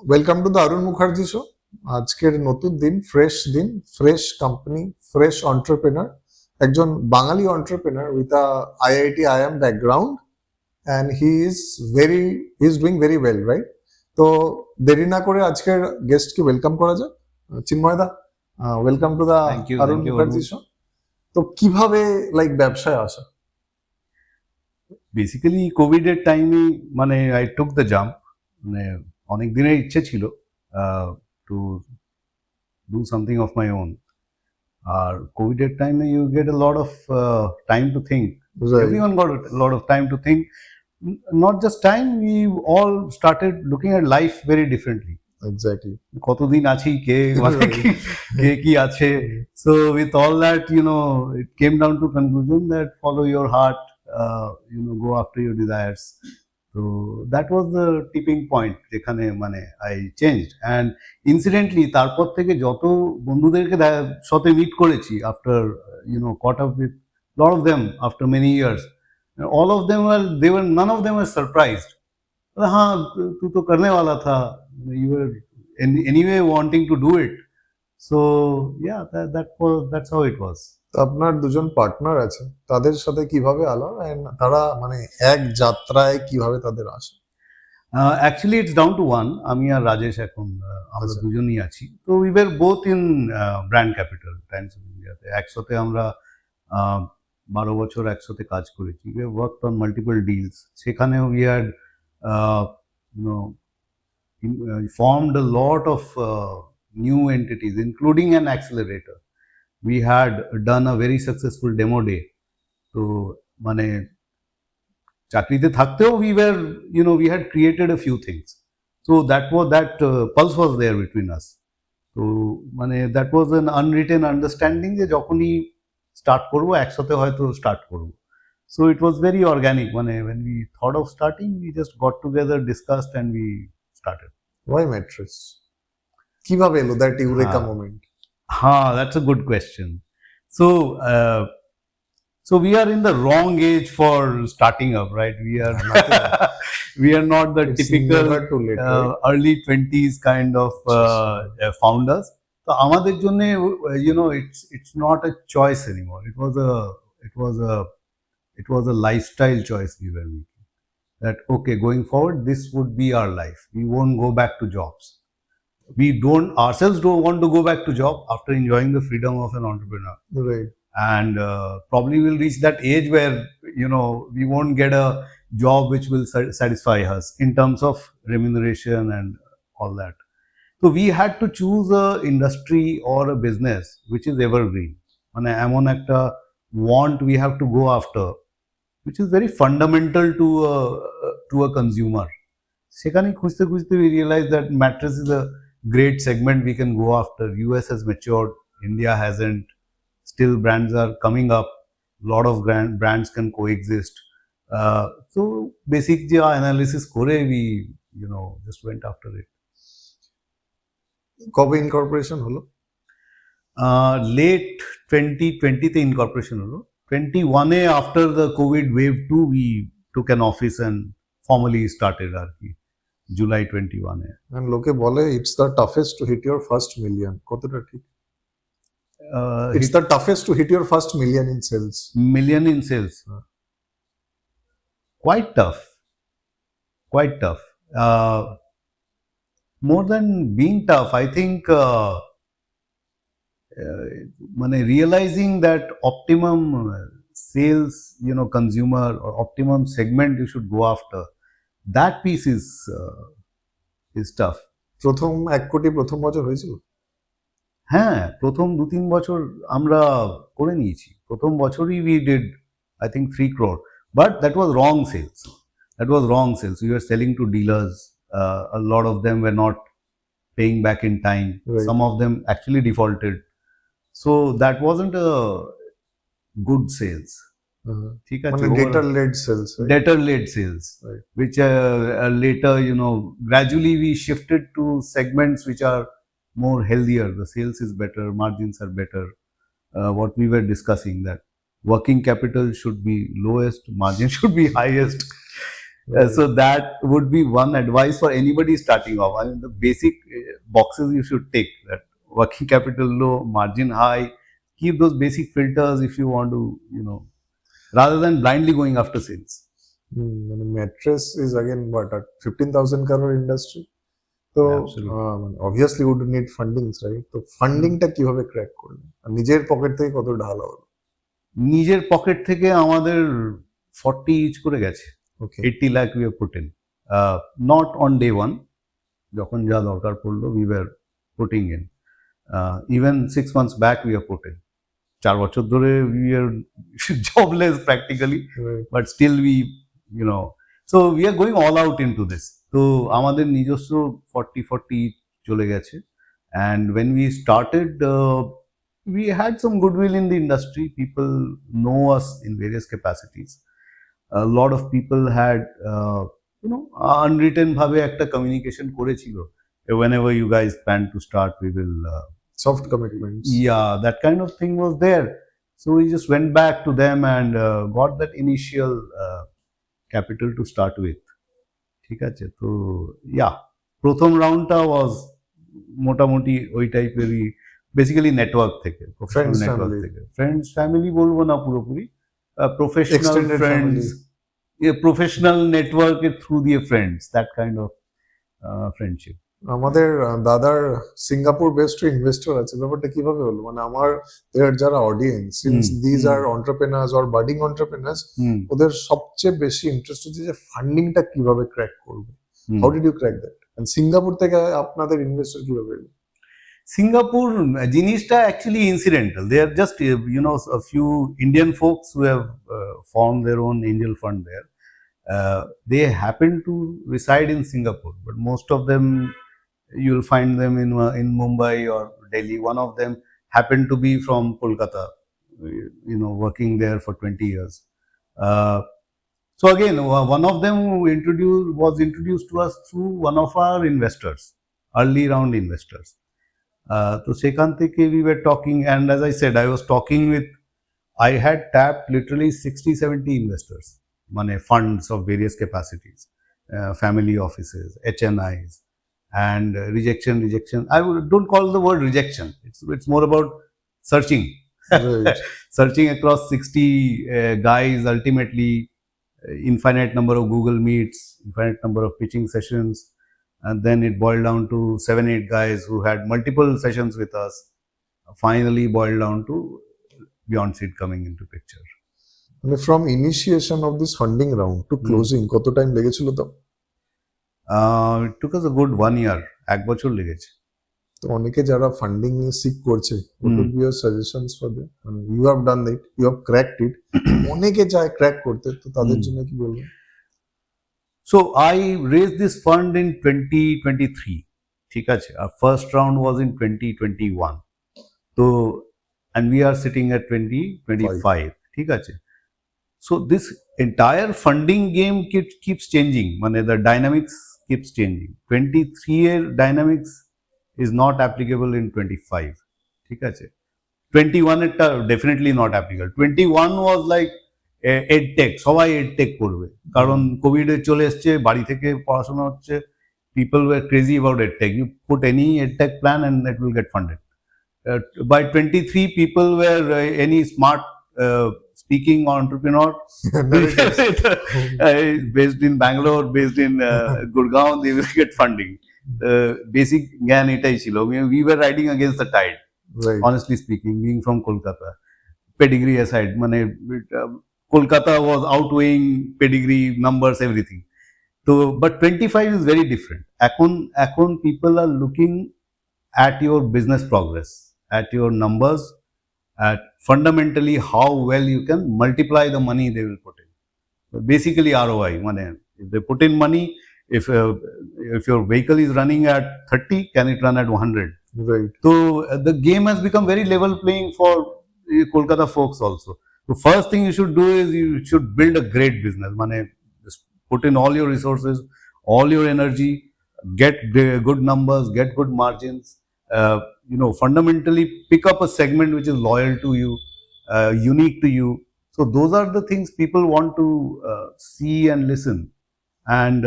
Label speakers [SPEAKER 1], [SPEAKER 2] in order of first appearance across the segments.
[SPEAKER 1] Welcome to the Arun Mukherjee show. আজকের নতুন দিন, ফ্রেশ কোম্পানি, ফ্রেশ অন্টারপ্রেনার, একজন Bangali entrepreneur with a IIT IIM background, and he is doing very well, right? তো দেরি না করে আজকের গেস্টকে ওয়েলকাম করা যাক। Chinmoy da, welcome to the Arun Mukherjee show. তো কিভাবে ব্যবসায় আসা?
[SPEAKER 2] বেসিক্যালি কোভিড এর টাইমে আই টুক দ্য জাম্প, অনেক দিনের ইচ্ছে ছিল to do something of my own. আর কোভিড এর টাইমে you get a lot of time to think, everyone got a lot of time to think. Not just time, we all started looking at life very differently.
[SPEAKER 1] Exactly.
[SPEAKER 2] কতদিন আছি, কে কি আছে। So with all that, it came down to conclusion that follow your heart, go after your desires. So that was the tipping point যেখানে I changed. And incidentally তারপর থেকে যত বন্ধুদেরকে সাথে মিট করেছি, after caught up with lot of them after many years, all of them none of them were surprised. हाँ, तू तो करने वाला था, you were anyway wanting to do it. So yeah, that's how it was.
[SPEAKER 1] আপনার দুজন partner আছে, তাদের সাথে কিভাবে আলাপ, তারা এক যাত্রায় কিভাবে তাদের আসে?
[SPEAKER 2] Actually it's down to one. আমি আর রাজেশ এখন আমরা দুজনই আছি। তো we were both in brand capital Times of India তে একসাথে আমরা 12 বছর একসাথে কাজ করেছি। We have worked on multiple deals. সেখানে we had formed a lot of new entities, including an accelerator. We had done a very successful demo day. So চাকরিতে থাকতেও we had created a few things. So that pulse was there between us. So that was an unwritten understanding যে যখনই start করব একসাথে হয়তো start করব. So it was very organic. When we thought of starting, we just got together, discussed, and we started.
[SPEAKER 1] Why Mattress? কিভাবে এলো that eureka moment?
[SPEAKER 2] That's a good question. So we are in the wrong age for starting up, right? We are not the typical early 20s kind of founders. So আমাদের জন্য it's not a choice anymore. It was a lifestyle choice we were making. That okay, going forward, this would be our life. We won't go back to jobs. We ourselves don't want to go back to job after enjoying the freedom of an entrepreneur.
[SPEAKER 1] Right.
[SPEAKER 2] And probably we'll reach that age where we won't get a job which will satisfy us in terms of remuneration and all that. So we had to choose a industry or a business which is evergreen. এমন একটা want we have to go after, which is very fundamental to a consumer. সেখানে খুঁজতে খুঁজতে we realized that mattress is a great segment we can go after. US has matured, India hasn't. Still brands are coming up, a lot of brands can coexist. So basic analysis kore we just went after it.
[SPEAKER 1] কবে incorporation হলো?
[SPEAKER 2] Late 2020 তে incorporation হলো। 21 এ after the COVID wave 2 we took an office and formally started আর কি July 21 A.
[SPEAKER 1] and লোকে বলে it's the toughest to hit your first million, কতটা ঠিক? It's the toughest to hit your first million in sales. Quite tough.
[SPEAKER 2] More than being tough, I think realizing that optimum sales, consumer or optimum segment you should go after, that piece is tough.
[SPEAKER 1] প্রথম 1 কোটি প্রথম বছর হয়েছিল?
[SPEAKER 2] হ্যাঁ, প্রথম 2-3 বছর আমরা করে নিয়েছি। প্রথম বছরই we did I think 3 crore, but that was wrong sales. We were selling to dealers. A lot of them were not paying back in time. Right. Some of them actually defaulted. So that wasn't a good sales.
[SPEAKER 1] ঠিক আছে, debtor-led sales. Right?
[SPEAKER 2] Debtor-led sales, right. Which later, gradually we shifted to segments which are more healthier. The sales is better, margins are better. What we were discussing, that working capital should be lowest, margin should be highest. So that would be one advice for anybody starting off. I mean, the basic boxes you should take: that working capital low, margin high. Keep those basic filters if you want to, rather than blindly going after sales.
[SPEAKER 1] মানে mattress is again what a 15,000 crore industry. তো obviously would need fundings, right? তো ফান্ডিংটা কিভাবে crack করলেন? আর নিজের pocket থেকে কত ঢালা হলো?
[SPEAKER 2] নিজের পকেট থেকে আমাদের 40 ইচ করে গেছে।
[SPEAKER 1] Okay.
[SPEAKER 2] 80 lakh we have put in. Not on day one. যখন যা দরকার পড়লো, we were putting in. Even 6 months back we have put in. 4 বছর ধরে we are jobless practically,
[SPEAKER 1] Right.
[SPEAKER 2] but still we, so we are going all out into this. তো আমাদের নিজস্ব 40 চলে গেছে, and when we started, we had some goodwill in the industry. People know us in various capacities. A lot of people had, unwritten bhabe ekta communication করেছিল. Whenever you guys plan to start, we will.
[SPEAKER 1] Soft commitments.
[SPEAKER 2] Yeah, that kind of thing was there. So we just went back to them and got that initial capital to start with. ঠিক আছে, তো প্রথম রাউন্ডটা ওয়াজ মোটামুটি ওই টাইপেরই, basically network থেকে, professional network থেকে, ফ্রেন্ডস ফ্যামিলি বলবো না পুরোপুরি, professional friends, professional network through দিয়ে friends, that kind of friendship.
[SPEAKER 1] আমাদের দাদার সিঙ্গাপুর বেসড ইনভেস্টর আছে, ব্যাপারটা কিভাবে হলো? মানে আমার যারা audience, since these are entrepreneurs or budding entrepreneurs, ওদের সবচেয়ে বেশি ইন্টারেস্ট হচ্ছে যে ফান্ডিংটা কিভাবে ক্র্যাক করবে। How did you crack that? And Singapore থেকে আপনাদের ইনভেস্টর কিভাবে এলো?
[SPEAKER 2] সিঙ্গাপুর জিনিসটা actually incidental. They are just a few Indian folks who have formed their own angel fund there. They happen to reside in Singapore, but most of them you'll find them in Mumbai or Delhi. One of them happened to be from Kolkata, working there for 20 years. So again, one of them was introduced to us through one of our investors, early round investors. So সেখান থেকে we were talking, and as I said, I had tapped literally 60-70 investors, মানে funds of various capacities, family offices, HNIs, and rejection. I don't call the word rejection. It's more about searching,
[SPEAKER 1] Right.
[SPEAKER 2] searching across 60 guys. Ultimately, infinite number of Google meets, infinite number of pitching sessions, and then it boiled down to 7-8 guys who had multiple sessions with us. Finally, boiled down to Beyond Seed coming into picture.
[SPEAKER 1] মানে from initiation of this funding round to closing কত time লেগেছিল? তো
[SPEAKER 2] It took us a good 1 year. 1 বছর লেগেছে।
[SPEAKER 1] তো অনেকে যারা funding নিয়ে সিক করছে, what would be your suggestions for them? মানে you have done it, you have cracked it. অনেকে চায় ক্র্যাক করতে, তো তাদের জন্য কি বলবেন?
[SPEAKER 2] So I raised this fund in 2023. ঠিক আছে, our first round was in 2021. So, and we are sitting at 2025. ঠিক আছে। So this entire funding game keeps changing. মানে the dynamics keeps changing. 23 এর dynamics is not applicable in 25. ঠিক আছে। 21 এটা definitely not applicable. 21 was like edtech, সবাই edtech করবে, কারণ কোভিড চলে এসছে, বাড়ি থেকে পড়াশোনা হচ্ছে, people were crazy about edtech. You put any edtech plan and it will get funded. By 23, people were any smart speaking entrepreneur based in Bangalore, based in Gurgaon, they will get funding. Basic জ্ঞান এটাই ছিল। We were riding against the tide,
[SPEAKER 1] Right.
[SPEAKER 2] honestly speaking, being from Kolkata. Pedigree aside, মানে Kolkata was outweighing pedigree, numbers, everything. So, but 25 is very different. এখন people are looking at your business progress, at your numbers, at fundamentally how well you can multiply the money they will put in. So basically ROI. If they put in money, if your vehicle is running at 30, can it run at 100?
[SPEAKER 1] Right.
[SPEAKER 2] So the game has become very level playing for Kolkata folks also. The first thing you should do is you should build a great business. Just put in all your resources, all your energy, get good numbers, get good margins. Fundamentally pick up a segment which is loyal to you, unique to you. So those are the things people want to see and listen. and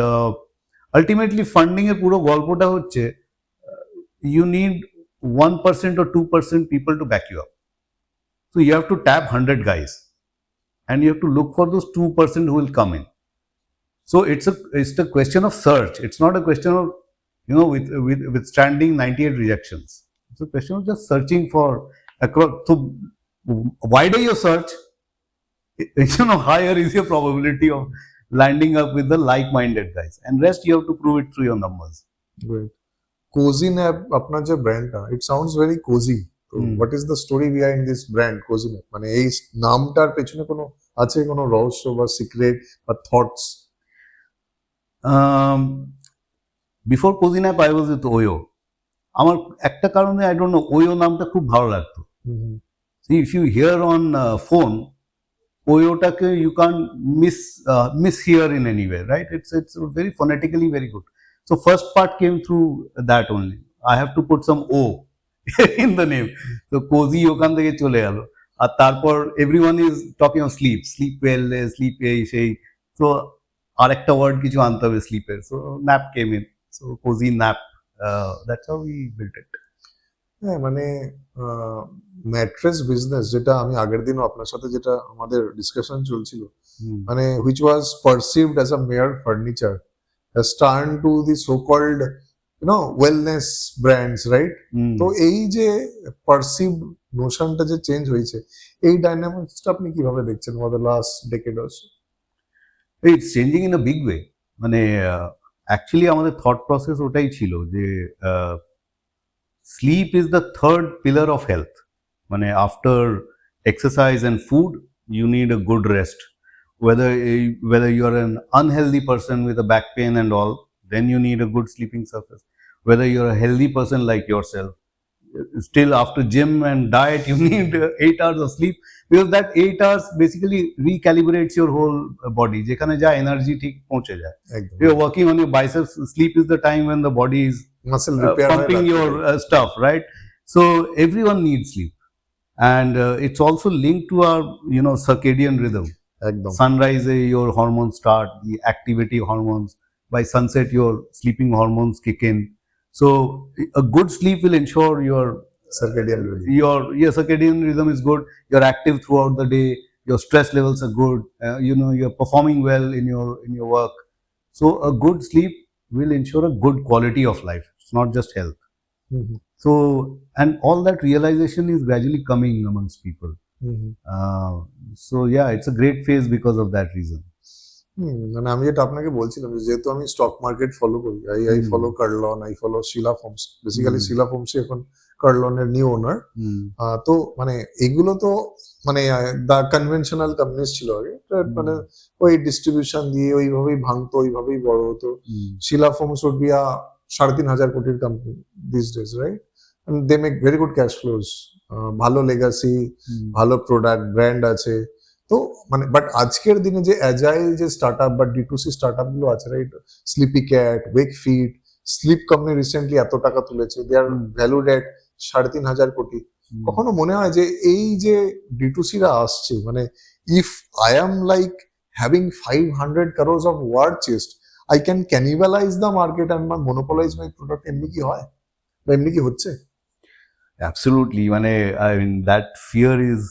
[SPEAKER 2] ultimately funding এর পুরো গল্পটা হচ্ছে you need 1% or 2% people to back you up. So you have to tap 100 guys and you have to look for those 2% who will come in. So it's the question of search. It's not a question of withstanding 98 rejections. It's a question of just searching for across. So wider your search, higher is your probability of landing up with the like-minded guys. And rest you have to prove it through your numbers.
[SPEAKER 1] Great. KozyNap, আপনার যে ব্র্যান্ডটা, it sounds very cozy. So what is the story behind this brand KozyNap? মানে এই নামটার পেছনে কোনো আছে কোনো রহস্য বা সিক্রেট বা thoughts?
[SPEAKER 2] Before KozyNap I was with Oyo. আমার একটা কারণে I don't know Oyo নামটা খুব ভালো লাগতো. See, if you hear on phone, Oyoটাকে you can't mishear in any way, right? It's very phonetically very good. So first part came through that only. I have to put some O in the name. So cozy ওখান থেকে চলে গেল। আর তারপর everyone is talking of sleep well, sleep সেই। So আরেকটা word কিছু আনতে হবে স্লিপের। So nap came in. So KozyNap. That's how we built it.
[SPEAKER 1] হ্যাঁ, মানে ম্যাট্রেস বিজনেস, যেটা আমি আগের দিনও আপনার সাথে যেটা আমাদের ডিসকাশন চলছিল, মানে which was perceived as a mere furniture has turned to the so-called wellness brands, right? তো এই যে perceived নোশনটা যে চেঞ্জ হয়েছে, এই ডাইনামিক্সটা আপনি কিভাবে দেখছেন over the last decade or so?
[SPEAKER 2] It's changing in a big way. মানে অ্যাকচুয়ালি আমাদের থট প্রসেস ওটাই ছিল যে sleep is the third pillar of health. মানে after exercise and food, you need a good rest. Whether you are an unhealthy person with a back pain and all, then you need a good sleeping surface. Whether you are a healthy person like yourself, still after gym and diet, you need 8 hours of sleep, because that 8 hours basically recalibrates your whole body. যেখানে যা energy ঠিক পৌঁছে যায়. You are working on your biceps. Sleep is the time when the body is
[SPEAKER 1] muscle repair
[SPEAKER 2] pumping your stuff, right? So everyone needs sleep, and it's also linked to our circadian rhythm. Sunrise your hormones start, the activity hormones. By sunset your sleeping hormones kick in. So a good sleep will ensure your
[SPEAKER 1] circadian rhythm.
[SPEAKER 2] Your circadian rhythm is good. You're active throughout the day. Your stress levels are good. You're performing well in your work. So a good sleep will ensure a good quality of life. It's not just health. So, and all that realization is gradually coming amongst people. So yeah, it's a great phase because of that reason.
[SPEAKER 1] মানে আমি যেটা আপনাকে বলছিলাম, যেহেতু আমি stock market follow করি, I follow Kurlon, I follow Sheela Foams, basically Sheela Foams এখন কার্লনের নিউ ওনার। তো মানে এগুলো তো মানে দা কনভেনশনাল কোম্পানিজ ছিল আগে, মানে ওই ডিস্ট্রিবিউশন দিয়ে ওইভাবেই ভাঙতো, ওইভাবেই বড় হতো। শিলা ফোমস উড বি 3,500 কোটির company these days, right? And they make very good cash flows, ভালো লেগাসি, ভালো প্রোডাক্ট, ব্র্যান্ড আছে। তো মানে বাট আজকের দিনে যে অ্যাজাইল যে স্টার্টআপ বা ডিটুসি স্টার্টআপ গুলো আছে, right? Sleepy Cat, Wakefit, sleep company recently এত টাকা তুলেছে, দে আর ভ্যালুড এট 3,500 কোটি। কখনো মনে হয় যে এই যে ডিটুসিরা আসছে, মানে if I am like having 500 crores of war chest, I can cannibalize the market and monopolize my product? এমনি কি হয় বা এমনি কি হচ্ছে?
[SPEAKER 2] Absolutely. মানে I mean that fear is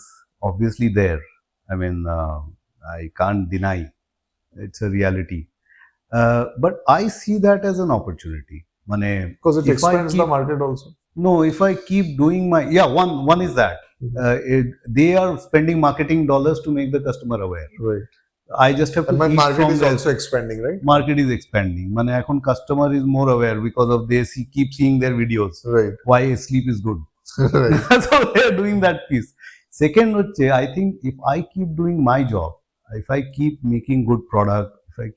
[SPEAKER 2] obviously there. I mean, I can't deny it's a reality. But I see that as an opportunity.
[SPEAKER 1] Because it expands the market also.
[SPEAKER 2] No, if I keep doing one is that they are spending marketing dollars to make the customer aware.
[SPEAKER 1] Right.
[SPEAKER 2] I just have to.
[SPEAKER 1] And my market is also expanding, right?
[SPEAKER 2] Market is expanding. এখন customer is more aware because of they keep seeing their videos.
[SPEAKER 1] Right.
[SPEAKER 2] Why sleep is good. Right. So they are doing that piece. Second, I think if I keep doing my job, if I keep making good product, if I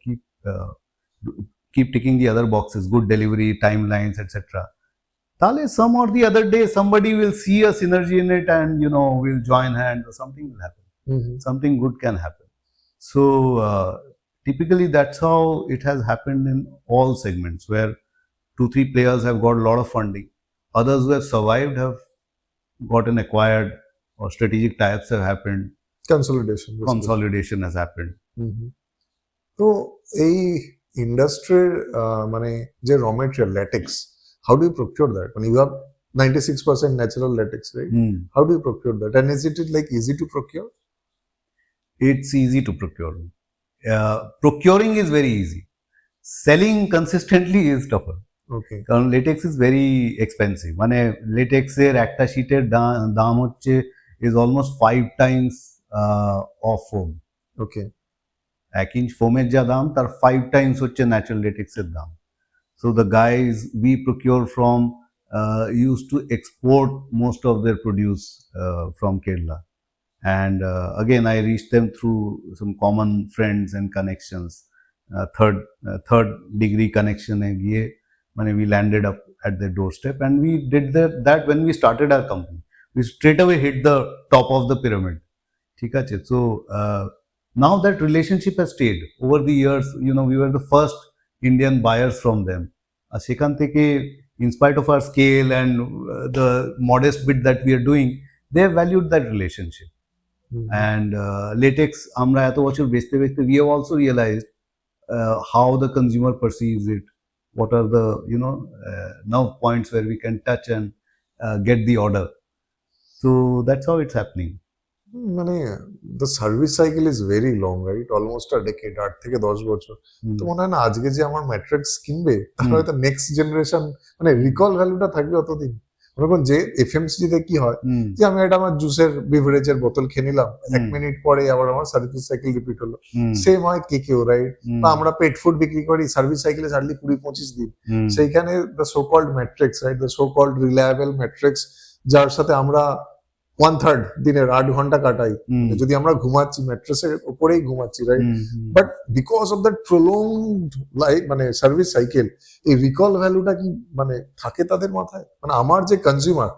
[SPEAKER 2] keep ticking the other boxes, good delivery, timelines, etc., tale some or the other day somebody will see a synergy in it and will join hands or something will happen. Something good can happen. So typically that's how it has happened in all segments, where 2-3 players have got a lot of funding. Others who have survived have gotten acquired, or strategic tie-ups have happened.
[SPEAKER 1] Consolidation has happened. তো এই ইন্ডাস্ট্রির মানে যে raw material latex, how do you procure that? মানে you have 96% natural latex, right? How do you procure that? And is it like easy to procure?
[SPEAKER 2] It's easy to procure. Procuring is very easy. Selling consistently is tougher.
[SPEAKER 1] Okay.
[SPEAKER 2] কারণ latex is very expensive, মানে লেটেক্সের একটা শিটের দাম হচ্ছে is almost 5 times of foam.
[SPEAKER 1] Okay.
[SPEAKER 2] 1 inch ফোমের যা দাম তার 5 টাইমস হচ্ছে ন্যাচারাল লেটেক্সের দাম। So the guys we প্রকিওর from used to export most of their produce from Kerala. And again, I reached them through some common friends and connections. Third degree connection giye, mane we landed up at their doorstep, and we did that when we started our company. We straight away hit the top of the pyramid. ঠিক আছে? So now that relationship has stayed over the years. You know, we were the first Indian buyers from them. সেখান থেকে, in spite of our scale and the modest bit that we are doing, they have valued that relationship. And latex আমরা এত বছর বেচতে বেচতে we have also realized how the consumer perceives it, what are the nerve points where we can touch and get the order. So that's how it's happening.
[SPEAKER 1] মানে the service cycle is very long, right? Almost a decade, 8 থেকে 10 বছর। তো মনে হয় না আজকে যে আমার ম্যাট্রিক্স কিনবে তার হয়তো নেক্সট জেনারেশন, মানে রিকল ভ্যালুটা থাকবে অতদিন। মনে করুন যে এফএমসিজি তে কি হয়, যে আমি এটা আমার জুসের বিভারেজের বোতল খেয়ে নিলাম, 1 মিনিট পরে আবার আমার সার্ভিস সাইকেল রিপিট হলো। সেম হয় কেকেও, রাইট? বা আমরা পেট ফুড বিক্রি করি, সার্ভিস সাইকেলে হার্ডলি 20-25 দিন। সেইখানে the so called matrix, right, the so called reliable matrix, যার সাথে আমরা 1/3 দিনের 8 ঘন্টা কাটাই, যদি আমরা ঘুমাচ্ছি ম্যাট্রেসের উপরেই ঘুমাচ্ছি, right? But because of that prolonged life, মানে সার্ভিস সাইকেল, এই রিকল ভ্যালুটা কি মানে থাকে তাদের মাথায়? মানে আমার যে consumer,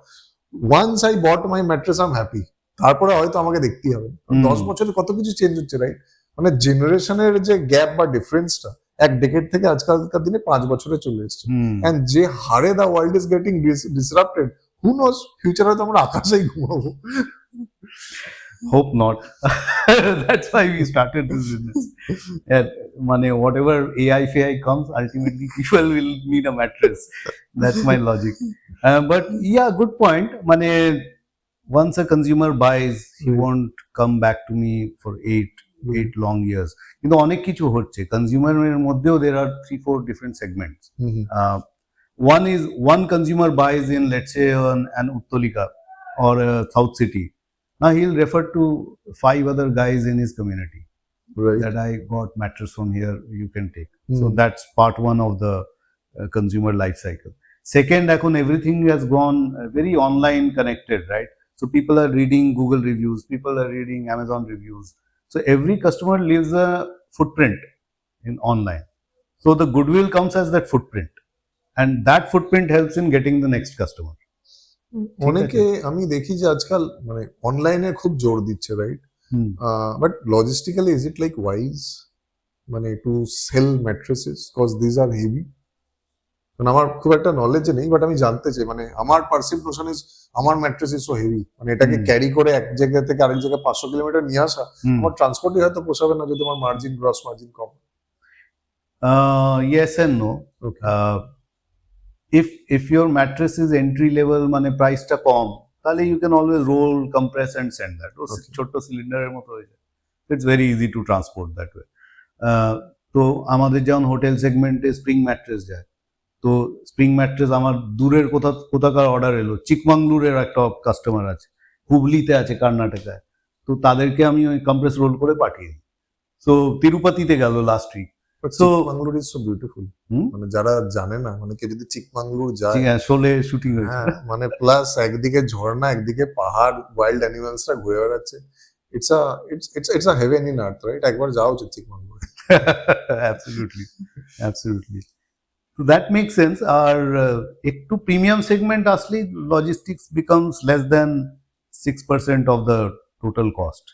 [SPEAKER 1] once I bought my mattress I am happy, তারপরে হয়তো আমাকে দেখতেই হবে। 10 বছরে কত কিছু চেঞ্জ হচ্ছে, রাইট? মানে জেনারেশনের যে গ্যাপ বা ডিফারেন্সটা 1 ডেকেড থেকে আজকালকার দিনে 5 বছরে চলে এসেছে। এন্ড যে হারে the world is getting disrupted, who knows, ফিউচারে হয়তো আমরা আকাশেই ঘুমাবো।
[SPEAKER 2] Hope not. That's why we started this business. Mane whatever AI comes, ultimately people will need a mattress. That's my logic. But yeah, good point. Mane once a consumer buys, he won't come back to me for 8 long years. কিন্তু অনেক কিছু হচ্ছে কনজিউমারের মধ্যেও, there are 3-4 different segments. One consumer buys in, let's say, an Uttolika or a South City. Now he'll refer to 5 other guys in his community,
[SPEAKER 1] right,
[SPEAKER 2] that I got mattress from here, you can take. So that's part 1 of the consumer life cycle. Second, everything has gone very online connected, right? So people are reading Google reviews, people are reading Amazon reviews. So every customer leaves a footprint in online. So the goodwill comes as that footprint, and that footprint helps in getting the next customer.
[SPEAKER 1] অনেকে আমি দেখি যে আজকাল মানে অনলাইনে খুব জোর দিচ্ছে, right? But logistically is it like wise, মানে to sell mattresses, cause this are heavy? মানে আমার খুব একটা নলেজ নেই, বাট আমি জানতে চাই, মানে আমার পারসিভ নোশন ইজ আমার ম্যাট্রেস ইজ সো হেভি, মানে এটাকে ক্যারি করে এক জায়গা থেকে আরেক জায়গায় 500 কিলোমিটার নিয়ে আসা, আমার ট্রান্সপোর্টই হয়তো পোষাবে না যদি আমার margin, gross margin com.
[SPEAKER 2] Yes and no.
[SPEAKER 1] Okay.
[SPEAKER 2] If your mattress is entry level, মানে প্রাইসটা কম, তাহলে you can always roll, compress and send that. ছোট সিলিন্ডারের মতো হয়ে যায়। It's very easy to transport that way. তো আমাদের যেমন হোটেল সেগমেন্টে স্প্রিং ম্যাট্রেস যায়, তো স্প্রিং ম্যাট্রেস আমার দূরের কোথাকার অর্ডার এলো, চিকমাঙ্গলুরের একটা কাস্টমার আছে, হুবলিতে আছে, কর্ণাটকায়, তো তাদেরকে আমি ওই কম্প্রেস রোল করে পাঠিয়ে দিই। সো তিরুপতিতে গেল last week.
[SPEAKER 1] Chikmagalur is so beautiful, মানে যারা জানে না, মানে কেউ যদি চিকমাঙ্গলুর যায়,
[SPEAKER 2] শোলে শুটিং হয়েছে,
[SPEAKER 1] মানে প্লাস একদিকে ঝর্ণা, একদিকে পাহাড়, ওয়াইল্ড অ্যানিমালসরা ঘুরে বেড়াচ্ছে, it's a haven in earth, right? একবার যাওয়া উচিত চিকমাঙ্গলুর।
[SPEAKER 2] absolutely. So that makes sense. আর একটু প্রিমিয়াম সেগমেন্ট আসলে logistics becomes less than 6% of the total cost,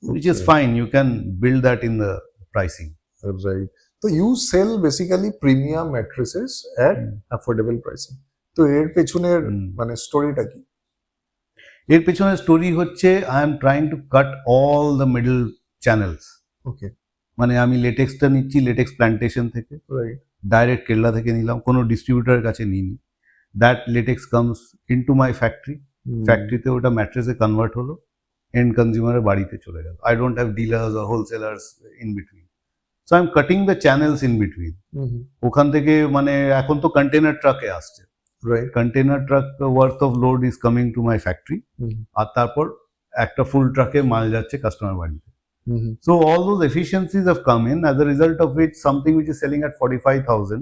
[SPEAKER 2] which is fine. You can build that in the pricing.
[SPEAKER 1] Right. So you sell basically premium mattresses at affordable pricing. তো এর পেছনের মানে স্টোরিটা কি?
[SPEAKER 2] এর পেছনের স্টোরি হচ্ছে I am trying to cut all the middle channels.
[SPEAKER 1] Okay.
[SPEAKER 2] মানে আমি লেটেক্সটা নিচ্ছি লেটেক্স প্ল্যান্টেশন থেকে,
[SPEAKER 1] রাইট
[SPEAKER 2] ডাইরেক্ট কেরলা থেকে নিলাম, কোনো ডিস্ট্রিবিউটারের কাছে নিইনি। That LaTeX comes into my factory, ফ্যাক্টরিতে ওটা ম্যাট্রেসে কনভার্ট হলো, এন্ড কনজিউমারের বাড়িতে চলে গেল। I don't have dealers or wholesalers in between, so I am cutting the channels in between. ওখান থেকে মানে এখন তো কন্টেনার ট্রাকে আসছে,
[SPEAKER 1] right
[SPEAKER 2] container truck worth of load is coming to my factory, আর তারপর একটা ফুল ট্রাকে মাল যাচ্ছে কাস্টমার বাড়িতে। So all those efficiencies have come in, as a result of which something which is selling at 45,000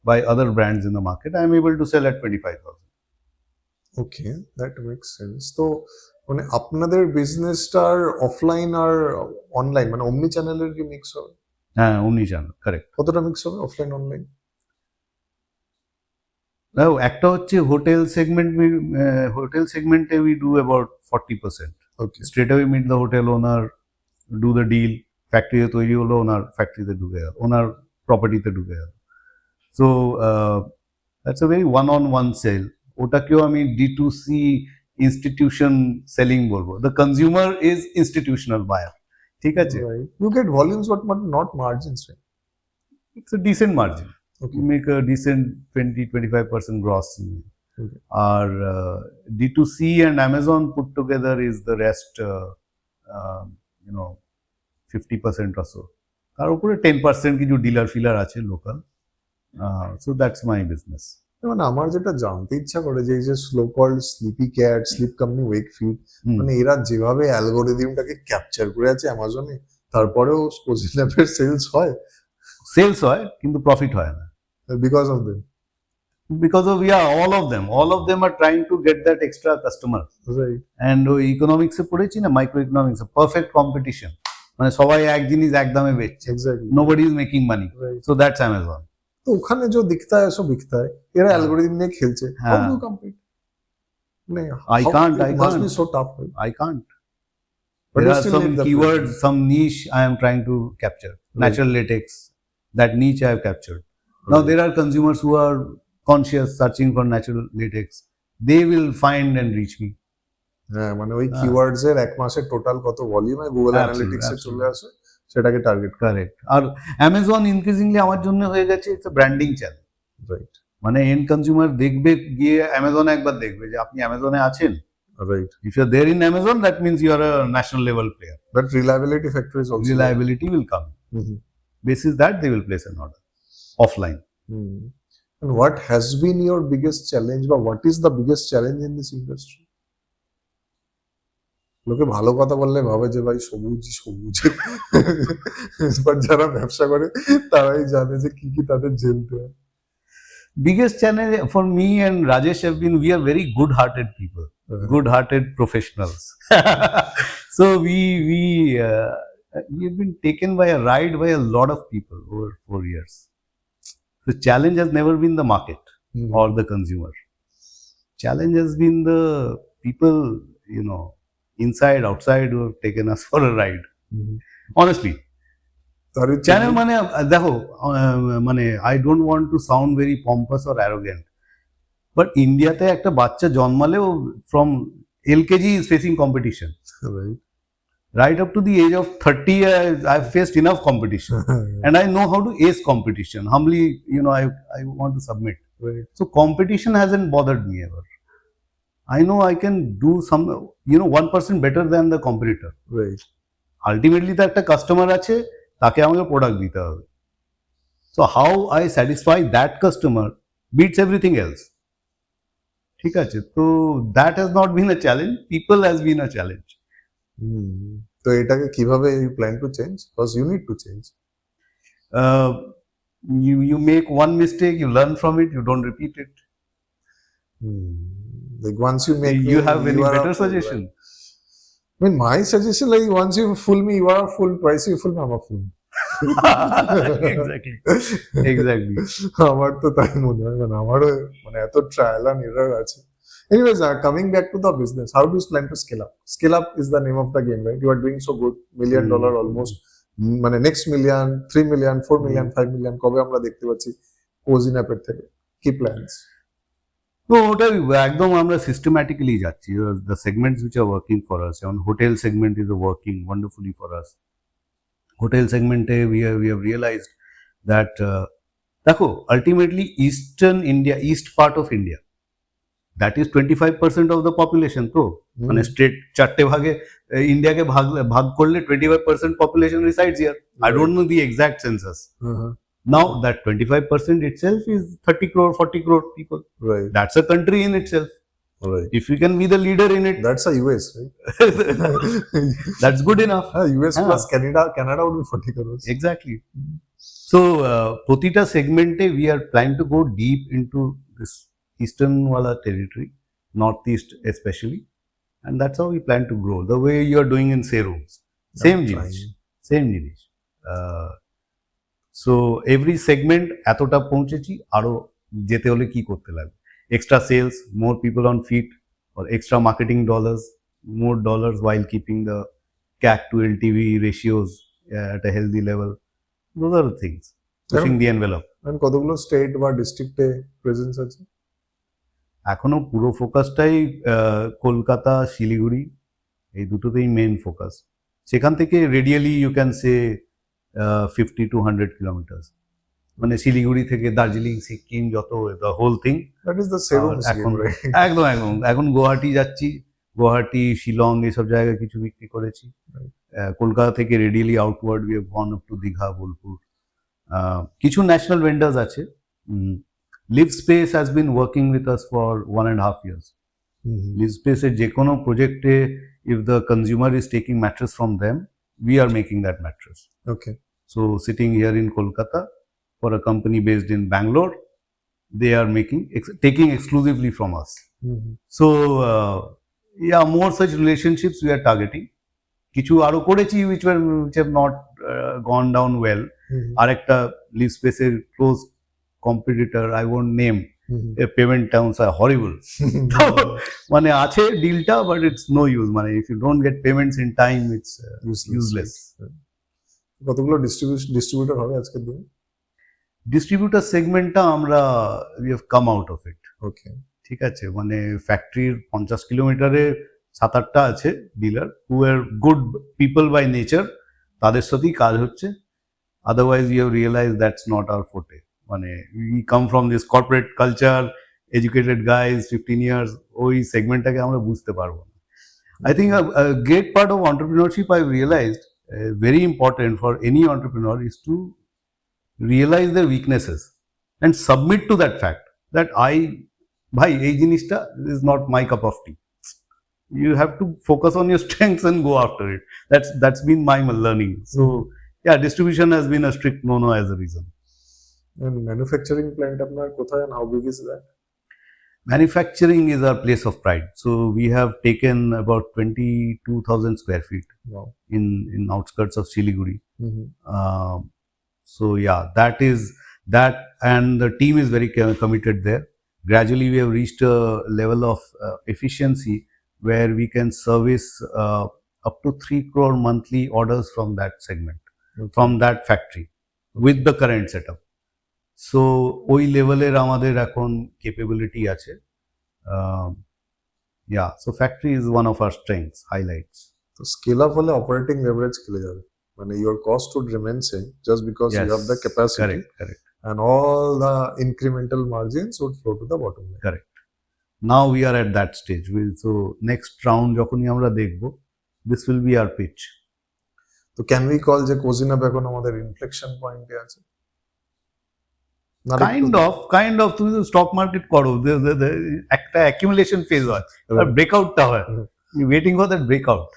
[SPEAKER 2] by other brands in the market, I am able to sell at 25,000.
[SPEAKER 1] Okay, that makes sense. তো মানে আপনাদের বিজনেসটার offline আর online মানে অমনি চ্যানেলের কি mix হবে?
[SPEAKER 2] হ্যাঁ, omni channel, correct.
[SPEAKER 1] কতটা মিক্স হবে অফলাইন অনলাইন?
[SPEAKER 2] Now, একটা হচ্ছে হোটেল সেগমেন্ট, হোটেল সেগমেন্টে we do about 40%.
[SPEAKER 1] Okay,
[SPEAKER 2] Straight away meet the hotel owner, do the deal, ফ্যাক্টরিতে তৈরি হলো, ওনার ফ্যাক্টরিতে ঢুকে গেল, ওনার প্রপার্টিতে ঢুকে গেল। So that's a very one on one sale. ওটাকেও আমি D2C ইনস্টিটিউশন সেলিং বলবো। The consumer is institutional buyer, ঠিক আছে?
[SPEAKER 1] Right. You get volumes but not margins, right?
[SPEAKER 2] It's a decent margin,
[SPEAKER 1] okay,
[SPEAKER 2] you make a decent 20-25% gross.
[SPEAKER 1] Okay.
[SPEAKER 2] Our D2C and Amazon put together is the rest, 50% or so. তার উপরে 10% কিছু dealer ফিলার আছে local. So that's my business.
[SPEAKER 1] মানে আমার যেটা জানতে ইচ্ছা করে যে এই যে so called Sleepycat, Sleep Company, Wakefit, মানে এরা যেভাবে অ্যালগোরিদমটাকে ক্যাপচার করে আছে অ্যামাজনে, তারপরেও কোজিন্যাপের সেলস হয়
[SPEAKER 2] সেলস হয় কিন্তু প্রফিট হয় না,
[SPEAKER 1] because of them.
[SPEAKER 2] because of all of them are trying to get that extra customer,
[SPEAKER 1] right,
[SPEAKER 2] and ওই ইকোনমিক্সে পড়েছি না, মাইক্রো ইকোনমিক্সে, পারফেক্ট কম্পিটিশন, মানে সবাই এক জিনিস এক দামে বেচছে,
[SPEAKER 1] exactly,
[SPEAKER 2] nobody is making money,
[SPEAKER 1] right.
[SPEAKER 2] so that's Amazon.
[SPEAKER 1] তো ওখানে যে দিখতা হ্যায় সো বিকতা হ্যায়, এরা অ্যালগোরিদম নিয়ে খেলছে। হাউ
[SPEAKER 2] হ্যাঁ।
[SPEAKER 1] Do compete? মানে
[SPEAKER 2] I can't,
[SPEAKER 1] it must be so tough, right?
[SPEAKER 2] I can't.
[SPEAKER 1] But
[SPEAKER 2] There
[SPEAKER 1] you
[SPEAKER 2] are
[SPEAKER 1] still
[SPEAKER 2] some
[SPEAKER 1] need the
[SPEAKER 2] keywords, some niche I am trying to capture. Natural latex, that niche I have captured. Now
[SPEAKER 1] Right.
[SPEAKER 2] there are consumers who are conscious, searching for natural latex. They will find and reach me.
[SPEAKER 1] হ্যাঁ, মানে ওই keywords এর এক মাসের total কত ভলিউমে Google
[SPEAKER 2] Absolutely,
[SPEAKER 1] analytics এ চলে
[SPEAKER 2] absolutely.
[SPEAKER 1] আসে, সেটাকে টার্গেট করে।
[SPEAKER 2] Correct. আর Amazon increasingly আমার জন্য হয়ে গেছে it's a branding channel.
[SPEAKER 1] Right,
[SPEAKER 2] মানে এন্ড কনজিউমার দেখবে, গিয়ে অ্যামাজনে একবার দেখবে যে আপনি অ্যামাজনে আছেন।
[SPEAKER 1] Right.
[SPEAKER 2] If you are there in Amazon, that means you are a national level player.
[SPEAKER 1] But reliability factor is also
[SPEAKER 2] Reliability will come.
[SPEAKER 1] Mhm.
[SPEAKER 2] Basis that they will place an order offline.
[SPEAKER 1] Hmm. And what has been your biggest challenge, বা what is the biggest challenge in this industry? লোকে ভালো কথা বললে ভাবে যে ভাই সবুজ সবুজ, বাট যারা ব্যবসা করে তারাই জানে যে কি কি তাদের ঝেলতে হয়।
[SPEAKER 2] Biggest challenge for me and Rajesh have been, we are very good-hearted people, good-hearted professionals. So we have been taken by a ride by a lot of people over 4 years. The challenge has never been the market or the consumer. Challenge has been the people, inside, outside, who have taken us for a ride. Honestly. Channel মানে দেখো, মানে I don't want to sound very pompous or arrogant, but ইন্ডিয়াতে একটা বাচ্চা জন্মালেও from LKG is facing competition, right up to the age of 30. I've faced enough competition and I know how to ace competition. Humbly, I want to submit.
[SPEAKER 1] Right.
[SPEAKER 2] So competition hasn't bothered me ever. I know I can do some, 1% better than the competitor.
[SPEAKER 1] Right.
[SPEAKER 2] Ultimately, তো একটা customer আছে, তাকে আমাকে product দিতে হবে। So how I satisfy that customer beats everything else, ঠিক আছে? তো that has not been a challenge, people has been a challenge.
[SPEAKER 1] তো এটাকে কিভাবে you plan to change? Because you need to change.
[SPEAKER 2] You make one mistake, you learn from it, you don't repeat it.
[SPEAKER 1] Like once you make,
[SPEAKER 2] you have any better suggestion?
[SPEAKER 1] I mean, my suggestion, like once you fool me, you are a fool. Twice you fool me, I'm a fool.
[SPEAKER 2] Exactly.
[SPEAKER 1] আমার তো তাই মনে হয়, মানে আমারও মানে এত trial and error আছে। Anyways, coming back to the business, how do you plan to scale up? Scale up is the name of the game, right? You are doing so good, $1 million almost, মানে next million, 3 million, 4 million, 5 million কবে আমরা দেখতে পাচ্ছি KozyNap এর থেকে? কি plans?
[SPEAKER 2] তো ওটা একদম আমরা সিস্টেম্যাটিক্যালি যাচ্ছি। The segments which are working for us, যেমন hotel segment is working wonderfully for us, hotel সেগমেন্টে we have realized that দেখো ultimately eastern India, east part of India, that is 25% of the population. তো মানে straight চারটে ভাগে ইন্ডিয়াকে ভাগ করলে 25% population resides here. I don't know the exact census. Now that 25% itself is 30 crore, 40 crore people.
[SPEAKER 1] Right.
[SPEAKER 2] That's a country in itself.
[SPEAKER 1] Right.
[SPEAKER 2] If we can be the leader in it,
[SPEAKER 1] That's a US, right?
[SPEAKER 2] that's good enough.
[SPEAKER 1] US plus Canada would be 40 crores.
[SPEAKER 2] Exactly. So প্রতিটা সেগমেন্টে we are planning to go deep into this eastern wala territory, northeast especially, and that's how we plan to grow. The way you are doing in Serums, same জিনিস. So every segment এতটা পৌঁছেছি, আরো যেতে হলে কি করতে লাগবে? Extra sales, more people on feet, or extra marketing dollars, more dollars while keeping the CAC to LTV ratios at a healthy level. Those are the things pushing the envelope.
[SPEAKER 1] And কতগুলো state বা ডিস্ট্রিক্টে presence আছে?
[SPEAKER 2] এখনো পুরো ফোকাসটাই কলকাতা, শিলিগুড়ি, এই দুটোতেই main focus. সেখান থেকে radially you can say 50 to 100 kilometres, মানে শিলিগুড়ি থেকে দার্জিলিং, সিকিম, যত the whole thing.
[SPEAKER 1] That is the serums
[SPEAKER 2] এখন একদম এখন গুয়াহাটি যাচ্ছি, গুয়াহাটি, শিলং এইসব জায়গায় কিছু বিক্রি করেছি। কলকাতা থেকে radially outward we have gone up to Digha, Bolpur. কিছু ন্যাশনাল ভেন্ডার্স আছে। Livspace has been working with us for 1.5 years. লিভস্পেসের যে কোনো প্রজেক্টে if the consumer is taking mattress from them, we are making that mattress.
[SPEAKER 1] Okay.
[SPEAKER 2] So sitting here in Kolkata for a company based in Bangalore, they are taking exclusively from us. So yeah, more such relationships we are targeting. কিছু আরো করেছি which have not gone down well. আরেকটা লিভস্পেসের close competitor, I won't name, payment terms are horrible. মানে আছে ডিলটা, but it's no use, মানে if you don't get payments in time it's useless.
[SPEAKER 1] কতগুলো ডিস্ট্রিবিউটর হবে আজকের দিনে?
[SPEAKER 2] ডিস্ট্রিবিউটর সেগমেন্টটা আমরা we have come out of it.
[SPEAKER 1] Okay,
[SPEAKER 2] ঠিক আছে, মানে ফ্যাক্টরির 50 কিলোমিটারে 7-8টা আছে dealer who are good people by nature, তাদের সাথেই কাজ হচ্ছে। Otherwise you have realise that's not our ফোর্টে। মানে we come from this corporate culture, educated guys, 15 years, ওই সেগমেন্টটাকে আমরা বুঝতে পারবো না। I think a great part of entrepreneurship I've realized, very important for any entrepreneur, is to realize their weaknesses and submit to that fact that bhai ei jinishta is not my cup of tea. You have to focus on your strengths and go after it. That's been my learning. So yeah, distribution has been a strict no as a reason.
[SPEAKER 1] And manufacturing plant apnar kothay and how big is that?
[SPEAKER 2] Manufacturing is our place of pride. So we have taken about 22,000 square feet.
[SPEAKER 1] Wow.
[SPEAKER 2] in outskirts of Siliguri. So yeah, that and the team is very committed there. Gradually we have reached a level of efficiency where we can service up to 3 crore monthly orders from that segment, from that factory with the current setup. So ওই লেভেলের আমাদের এখন capability আছে। Yeah, so factory is one of our strengths, highlights.
[SPEAKER 1] So scale up হলে operating leverage খেলে যাবে, মানে your cost would remain same just because you have the capacity.
[SPEAKER 2] Correct.
[SPEAKER 1] And all the incremental margins would flow to the bottom line.
[SPEAKER 2] Correct. Now we are at that stage. So next round যখনই আমরা দেখবো, this will be our pitch.
[SPEAKER 1] So can we call যে KozyNap এখন আমাদের inflection point এ আছে?
[SPEAKER 2] Kind of তুমি stock market করো, একটা অ্যাকুমুলেশন ফেজ হয়, আর ব্রেকআউটটা হয়। Waiting for that breakout,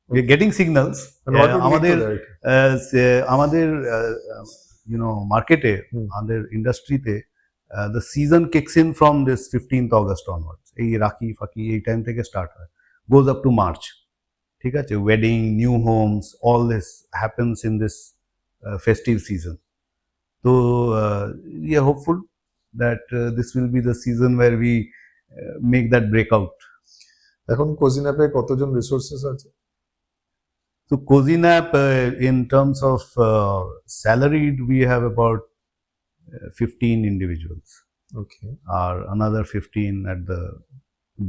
[SPEAKER 2] we are getting signals. আমাদের মার্কেটে, আমাদের ইন্ডাস্ট্রিতে the season kicks in from this 15th August onwards. এই রাখি ফাকি এই টাইম থেকে স্টার্ট হয়, গোজ আপ টু মার্চ। ঠিক আছে, wedding, new homes, all this happens in this festive season. So we are hopeful that this will be the season where we make that breakout.
[SPEAKER 1] এখন KozyNap এ কতজন resources আছে?
[SPEAKER 2] So KozyNap in terms of salaried we have about 15 individuals.
[SPEAKER 1] Okay.
[SPEAKER 2] Or another 15 at the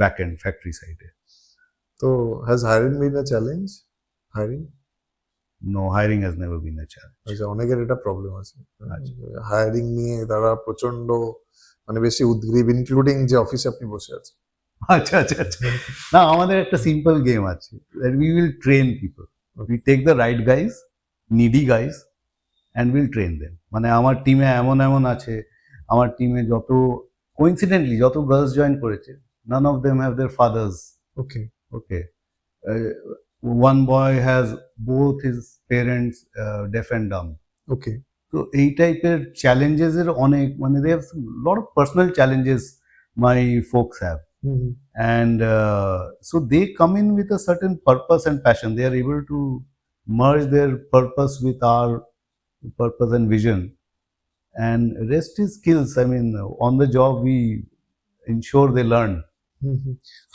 [SPEAKER 2] back end factory side.
[SPEAKER 1] So has hiring been a challenge? Hiring?
[SPEAKER 2] No, hiring has never been a challenge.
[SPEAKER 1] আচ্ছা, অনেকের এটা problem আছে,
[SPEAKER 2] আচ্ছা।
[SPEAKER 1] Hiring নিয়ে তারা প্রচন্ড মানে বেশি উদ্গ্রীব, ইনক্লুডিং যে অফিসে আপনি বসে আছেন।
[SPEAKER 2] আচ্ছা আচ্ছা আচ্ছা না, আমাদের একটা সিম্পল গেম আছে, that we will train people. We take the right guys, needy guys, and we'll train them. মানে আমার টিমে এমন এমন আছে, আমার টিমে যত কোইন্সিডেন্টলি যত গার্লস জয়েন করেছে, none of them have their fathers.
[SPEAKER 1] Okay,
[SPEAKER 2] Okay. One boy has both his parents deaf and dumb.
[SPEAKER 1] ওকে,
[SPEAKER 2] তো এই টাইপের চ্যালেঞ্জেস এর অনেক, মানে they have lot of personal challenges my folks have. And so they come in with a certain purpose and passion. They are able to merge their purpose with our purpose and vision, and rest is skills. I mean, on the job we ensure they learn.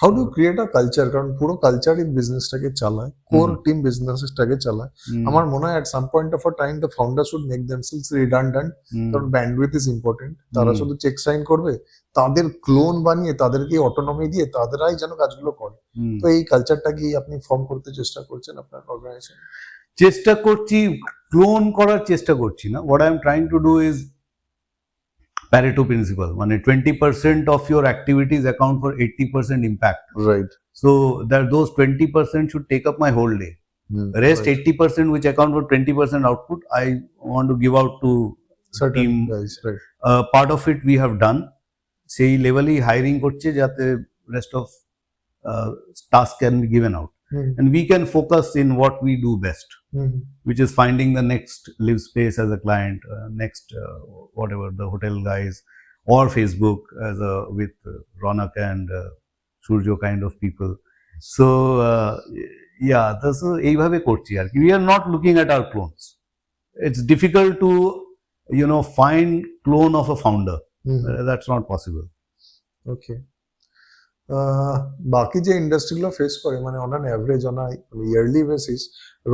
[SPEAKER 1] How do create a culture? কারণ পুরো কালচারই বিজনেসটাকে চালায়, core team বিজনেসটাকে চালায়। আমার মনে হয় at some point of a time the founder should make themselves redundant, কারণ bandwidth is important. তারা শুধু চেক সাইন করবে, তাদের ক্লোন বানিয়ে তাদেরকে অটোনমি দিয়ে তাদেরাই যেন কাজগুলো করে। তো এই কালচারটা কি আপনি ফর্ম করতে চেষ্টা করছেন আপনার অর্গানাইজেশন?
[SPEAKER 2] চেষ্টা করছি, ক্লোন করার চেষ্টা করছি না। What I am trying to do is Pareto principle, মানে 20% of your activities account for 80% impact.
[SPEAKER 1] Right.
[SPEAKER 2] So that those 20% should take up my whole day. Rest
[SPEAKER 1] right.
[SPEAKER 2] 80% which account for 20% output, I want to give out to
[SPEAKER 1] certain
[SPEAKER 2] team.
[SPEAKER 1] guys. Right.
[SPEAKER 2] Part of it we have done. Sei level hi hiring korche jate rest of task can be given out. And we can focus in what we do best, which is finding the next live space as a client, next whatever the hotel guys, or Facebook as a with Ronak and Surjo kind of people. So yeah, this is এইভাবে করছি আর কি. We are not looking at our clones. It's difficult to find clone of a founder. That's not possible.
[SPEAKER 1] Okay. বাকি যে ইন্ডাস্ট্রিগুলো face করে, মানে on an average on yearly basis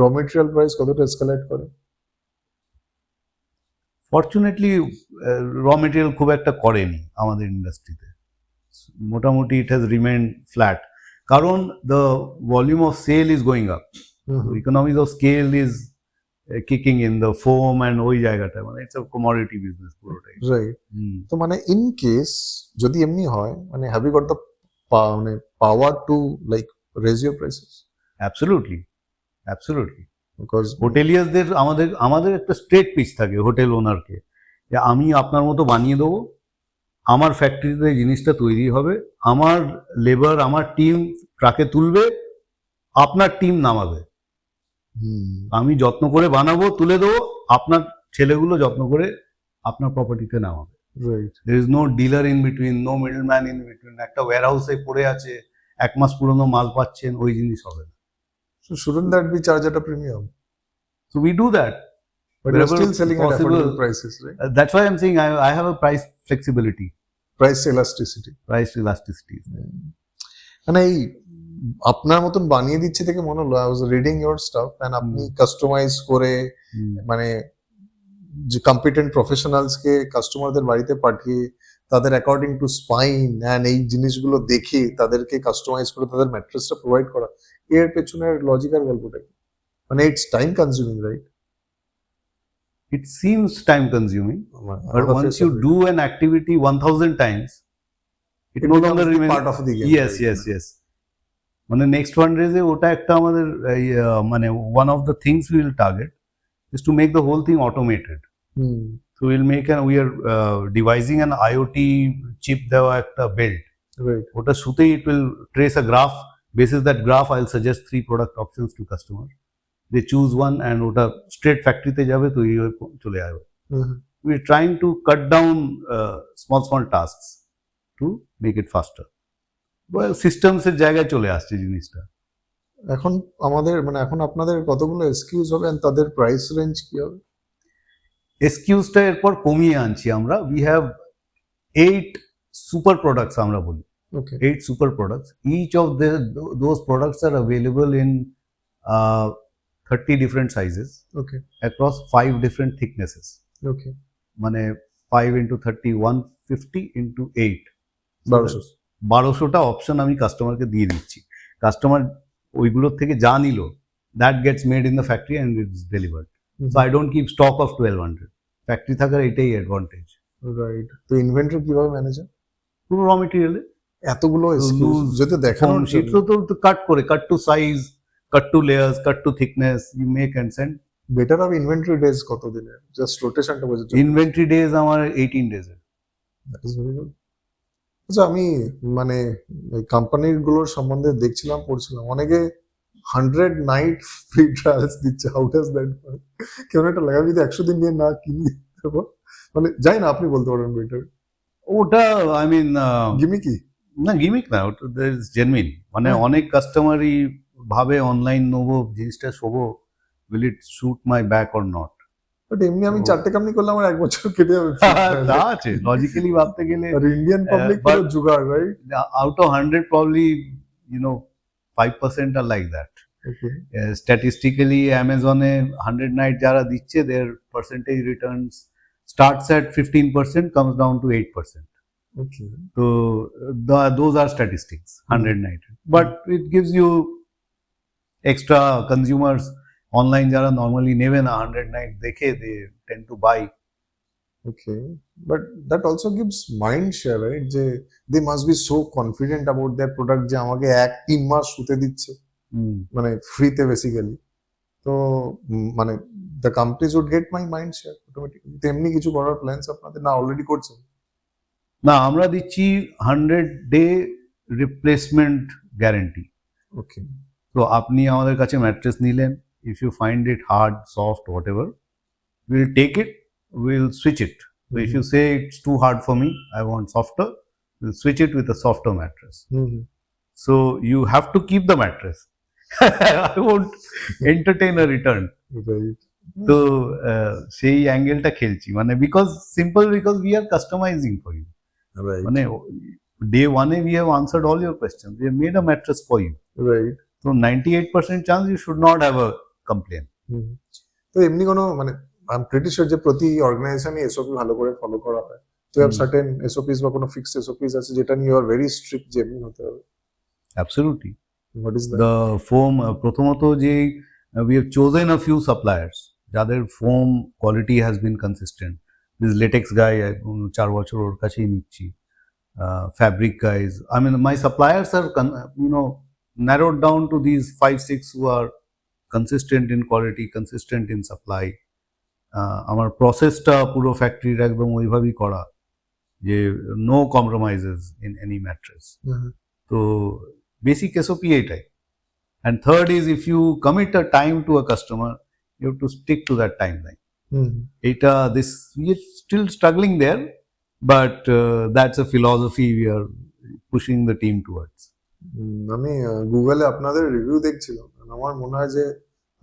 [SPEAKER 1] raw material price কতটা escalate করে?
[SPEAKER 2] Fortunately raw material খুব একটা করেনি আমাদের ইন্ডাস্ট্রিতে। মোটামুটি ইট হ্যাজ রিমেইনড ফ্ল্যাট, কারণ the volume of sale is going up, economies of scale is kicking in the foam and ওই জায়গাটা, মানে ইটস আ কমোডিটি বিজনেস পুরোটাই।
[SPEAKER 1] রাইট। তো মানে ইন কেস যদি এমনি হয়, মানে হ্যাভ ইউ গট দ্য মানে power to like raise your prices?
[SPEAKER 2] Absolutely, absolutely.
[SPEAKER 1] Because
[SPEAKER 2] হোটেলিয়ার্সদের আমাদের একটা স্ট্রেট পিচ থাকে হোটেল ওনারকে, যে আমি আপনার মতো বানিয়ে দেবো, আমার ফ্যাক্টরিতে জিনিসটা তৈরি হবে, আমার লেবার আমার টিম ট্রাকে তুলবে, আপনার টিম নামাবে, আমি যত্ন করে বানাবো, তুলে দেবো, আপনার ছেলেগুলো যত্ন করে আপনার প্রপার্টিতে নামাবে।
[SPEAKER 1] Right.
[SPEAKER 2] there is no dealer in between, no middleman in between. একটা ওয়্যারহাউসে পড়ে আছে, 1 মাস পুরনো মাল পাচ্ছেন, ওই জিনিস হবে না।
[SPEAKER 1] So shouldn't that be charged at a premium?
[SPEAKER 2] So we do that,
[SPEAKER 1] but you're still selling at affordable prices, right?
[SPEAKER 2] That's why I'm saying I have a price flexibility,
[SPEAKER 1] price elasticity. মানে এই আপনার মতন বানিয়ে দিচ্ছে থেকে মনে হলো, I was reading your stuff and আপনি কাস্টমাইজ করে মানে যে কম্পিটেন্ট প্রফেশনালসকে কাস্টমারদের বাড়িতে পাঠিয়ে তাদের অ্যাকর্ডিং টু স্পাইন অ্যান্ড এই জিনিসগুলো দেখে তাদেরকে কাস্টমাইজ করে তাদের ম্যাট্রেসটা প্রোভাইড করা, এর পেছনের লজিক আর গল্পটা কি? মানে it's time consuming, right?
[SPEAKER 2] It seems time consuming, but once you do an activity 1000 times, it no longer remains
[SPEAKER 1] part of the game.
[SPEAKER 2] Yes, right? Yes. মানে নেক্সট ফান্ডরেজে ওটা একটা আমাদের মানে one of the things we will target is to make the whole thing automated. So we'll make we are devising an IoT chip দেওয়া একটা belt.
[SPEAKER 1] Right.
[SPEAKER 2] ওটা শুতেই it will trace a graph. Basis that graph, I'll suggest 3 product options to customer. They choose one and ওটা straight factory-তে যাবে, তো এই চলে আসবে। We're trying to cut down small tasks to make it faster. Well, systems এর জায়গায় চলে আসছে জিনিসটা।
[SPEAKER 1] এখন আমাদের মানে এখন আপনাদের কতগুলো এসকিউজ হবে and তাদের প্রাইস রেঞ্জ কি হবে?
[SPEAKER 2] এসকিউজটা এরপর কমিয়ে আনছি আমরা। We have 8 super products আমরা বলি।
[SPEAKER 1] Okay.
[SPEAKER 2] 8 super products. Each of those products are available in 30 different sizes.
[SPEAKER 1] Okay.
[SPEAKER 2] Across 5 different thicknesses.
[SPEAKER 1] Okay.
[SPEAKER 2] মানে 5 into 30, 150 into 8.
[SPEAKER 1] 1200
[SPEAKER 2] 1200টা অপশন আমি কাস্টমারকে দিয়ে দিচ্ছি। কাস্টমার ওইগুলোর থেকে যা নিল that gets made in the factory and it's delivered. So I don't keep stock of 1200. Factory থাকার এটাই অ্যাডভান্টেজ।
[SPEAKER 1] রাইট। তো ইনভেন্টরি কিভাবে ম্যানেজ হয়?
[SPEAKER 2] পুরো র মেটেরিয়ালে
[SPEAKER 1] এতগুলো SKUs
[SPEAKER 2] লুজ
[SPEAKER 1] যদি দেখানোর
[SPEAKER 2] শীট তো কাট করে, cut to size, cut to layers, cut to thickness, you make and send.
[SPEAKER 1] Better of inventory days কত দিনের? জাস্ট রোটেশনটা বোঝার জন্য।
[SPEAKER 2] ইনভেন্টরি ডেজ আমার 18 ডেজের।
[SPEAKER 1] That is very good. আচ্ছা, আমি মানে কোম্পানির গুলোর সম্বন্ধে দেখছিলাম, পড়ছিলাম, অনেকে 100 নাইট ফ্রি ট্রায়ালস দিচ্ছে। How does that work? কেমন একটা লাগে, আমি যদি 100 দিন নিয়ে না কিনি, মানে যাই না, আপনি বলতে পারেন বেটার।
[SPEAKER 2] ওটা আই মিন
[SPEAKER 1] গিমিকি?
[SPEAKER 2] না গিমিক না, ওটা জেনুইন। মানে অনেক কাস্টমারই ভাবে অনলাইন নেবো জিনিসটা শোবো, will it suit my back or not.
[SPEAKER 1] But এমনি আমি 4টে কোম্পানি করলে আমার 1 বছর কেটে যাবে।
[SPEAKER 2] তা আছে, লজিক্যালি ভাবতে গেলে।
[SPEAKER 1] আর ইন্ডিয়ান পাবলিক পুরো জুগাড়, right?
[SPEAKER 2] Out of 100 probably 5% are like that.
[SPEAKER 1] Okay.
[SPEAKER 2] Statistically Amazon-এ 100 night যারা দিচ্ছে, their percentage returns starts at 15%, comes down to 8%.
[SPEAKER 1] Okay.
[SPEAKER 2] So those are statistics, 100 night. But it gives you extra consumers online যারা normally নেবে না, 100 night দেখে they tend to buy.
[SPEAKER 1] Okay, but that also gives mind share, right? যে they must be so confident about their product যে আমাকে 1-3 মাস শুতে দিচ্ছে, মানে ফ্রিতে বেসিক্যালি। তো মানে the companies would get my mind share automatically. তেমনি কিছু করার প্ল্যানস আপনাদের না অলরেডি করছেন?
[SPEAKER 2] না, আমরা দিচ্ছি 100 day replacement guarantee.
[SPEAKER 1] Okay.
[SPEAKER 2] তো আপনি আমাদের কাছে ম্যাট্রেস নিলেন, if you find it hard, soft, whatever, we'll take it, we'll switch it. So if you say it's too hard for me, I want softer, we'll switch it with a softer mattress. So you have to keep the mattress. I won't entertain a return.
[SPEAKER 1] Right.
[SPEAKER 2] তো সেই অ্যাঙ্গেলটা খেলছি, মানে because we are customizing for you.
[SPEAKER 1] Right.
[SPEAKER 2] মানে day 1 we have answered all your questions. We have made a mattress for you.
[SPEAKER 1] Right.
[SPEAKER 2] So 98% chance you should not have a complaint.
[SPEAKER 1] তো এমনি কোনো মানে I'm pretty sure যে প্রতি অর্গানাইজেশনে SOP ভালো করে ফলো করা হয়। তো you have certain SOPs বা কোনো fixed SOPs আছে যেটা নিয়ে you are very strict যে এমনি হতে হবে?
[SPEAKER 2] Absolutely.
[SPEAKER 1] What is that?
[SPEAKER 2] The foam, প্রথমত যে we have chosen a few suppliers যাদের foam quality has been consistent. This latex guy 4 বছর ওর কাছেই নিচ্ছি। Fabric guys, I mean my suppliers are narrowed down to these 5-6 who are consistent in quality, consistent in supply. আমার প্রসেসটা পুরো ফ্যাক্টরির একদম ওইভাবেই করা যে নো কম্প্রোমাইজেস ইন এনি ম্যাট্রেস। তো বেসিক SOP এটাই। And third is, if you commit a time to a customer, you have to stick to that timeline. We are still struggling there, but that's a philosophy we are pushing the team towards.
[SPEAKER 1] আমি গুগলে আপনাদের review দেখছিলাম, আমার মনে হয় যে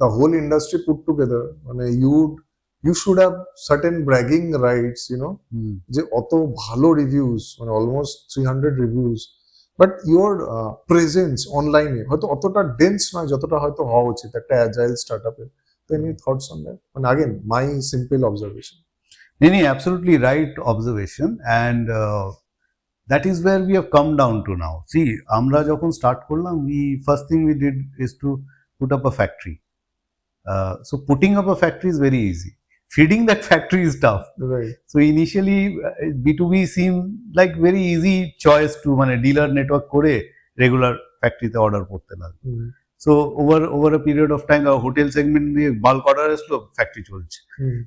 [SPEAKER 1] the whole industry put together, মানে you should have certain bragging rights, যে অত ভালো রিভিউজ, মানে almost 300 reviews, but your presence অনলাইনে হয়তো অতটা ডেন্স নয় যতটা হয়তো হওয়া উচিত একটা অ্যাজাইল স্টার্টআপে। তো এনি থটস অন দ্যাট? মানে again my simple observation.
[SPEAKER 2] Nee, absolutely right observation, and that is where we have come down to now. See, আমরা যখন স্টার্ট করলাম, first thing we did is to put up a factory. So putting up a factory is very easy. Feeding that factory is tough.
[SPEAKER 1] Right.
[SPEAKER 2] So initially B2B seemed like very easy choice to মানে dealer network করে regular factory তে order করতে লাগলো। So over a period of time hotel segment দিয়ে bulk order আসলো, factory চলছে।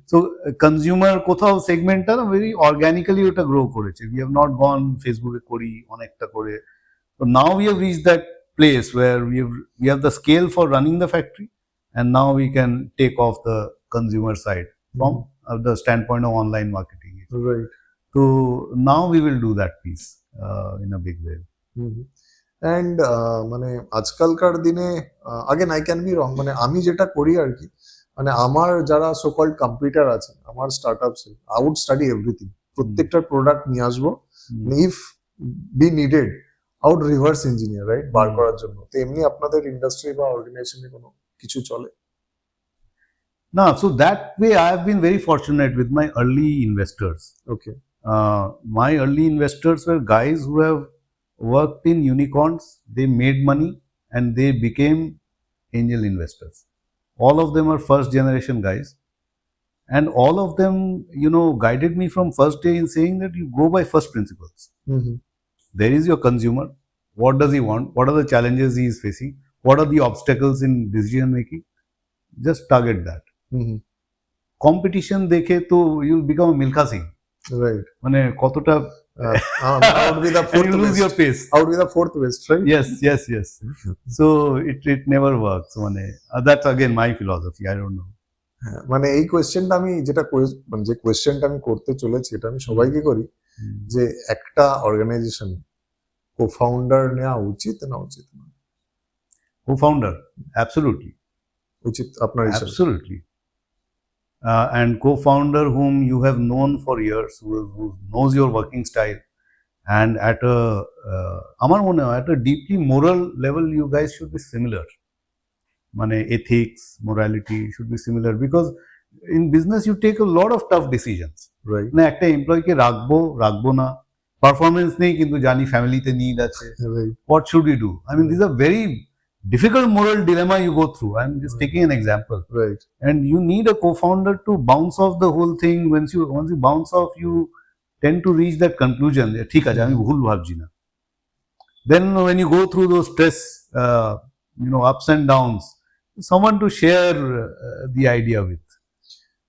[SPEAKER 2] So consumer কোথাও সেগমেন্টটা না ভেরি অর্গানিক্যালি ওটা গ্রো করেছে। We have not gone ফেসবুকে করি অনেকটা করে। So now we have reached that place where we have the scale for running the factory, and now we can take off the consumer side from the standpoint of online marketing.
[SPEAKER 1] Right.
[SPEAKER 2] So now we will do that piece in a big way.
[SPEAKER 1] And মানে আজকালকার দিনে again I can be wrong, মানে আমি যেটা করি আর কি, মানে আমার যারা সো কল্ড কম্পিউটার আছে আমার স্টার্টআপসে, আই উড স্টাডি এভরিথিং, প্রত্যেকটা প্রোডাক্ট নিয়ে আসবো, if be needed I would reverse engineer, right, বার করার জন্য। তো এমনি আপনাদের ইন্ডাস্ট্রি বা অর্গানাইজেশনে কোনো কিছু চলে?
[SPEAKER 2] No, so that way I have been very fortunate with my early investors.
[SPEAKER 1] Okay.
[SPEAKER 2] My early investors were guys who have worked in unicorns, they made money and they became angel investors. All of them are first generation guys. And all of them, guided me from first day in saying that you go by first principles.
[SPEAKER 1] Mm-hmm.
[SPEAKER 2] There is your consumer. What does he want? What are the challenges he is facing? What are the obstacles in decision making? Just target that.
[SPEAKER 1] Mm-hmm.
[SPEAKER 2] Competition dekhe to you'll become a Milkha Singh.
[SPEAKER 1] Right.
[SPEAKER 2] Mane kotota
[SPEAKER 1] I would be the
[SPEAKER 2] and
[SPEAKER 1] fourth
[SPEAKER 2] you lose
[SPEAKER 1] best.
[SPEAKER 2] your pace.
[SPEAKER 1] I would be the fourth best, right?
[SPEAKER 2] Yes. So it never works. That's again my philosophy. I don't know.
[SPEAKER 1] মানে এই কোয়েশ্চেনটা আমি মানে যে কোয়েশ্চেনটা আমি করতে চলেছি এটা আমি সবাইকে করি যে একটা অর্গানাইজেশনে কো-ফাউন্ডার নেওয়া উচিত না উচিত না?
[SPEAKER 2] Co-founder, absolutely.
[SPEAKER 1] উচিত আপনার হিসাবে?
[SPEAKER 2] Absolutely. And co-founder whom you have known for years, who knows your working style, and at a deeply moral level, you guys should be similar. Ethics, morality should be similar, because in business you take a lot of tough decisions.
[SPEAKER 1] Right.
[SPEAKER 2] একটা এমপ্লয়িকে রাখবো না, performance নেই কিন্তু জানি ফ্যামিলিতে need আছে, what should we do? I mean, these are very difficult moral dilemma you go through. I'm just taking an example.
[SPEAKER 1] Right.
[SPEAKER 2] And you need a co-founder to bounce off the whole thing. Once you bounce off, you tend to reach that conclusion. ঠিক আছে, আমি ভুল ভাবছি না. Then when you go through those stress, ups and downs, someone to share the idea with.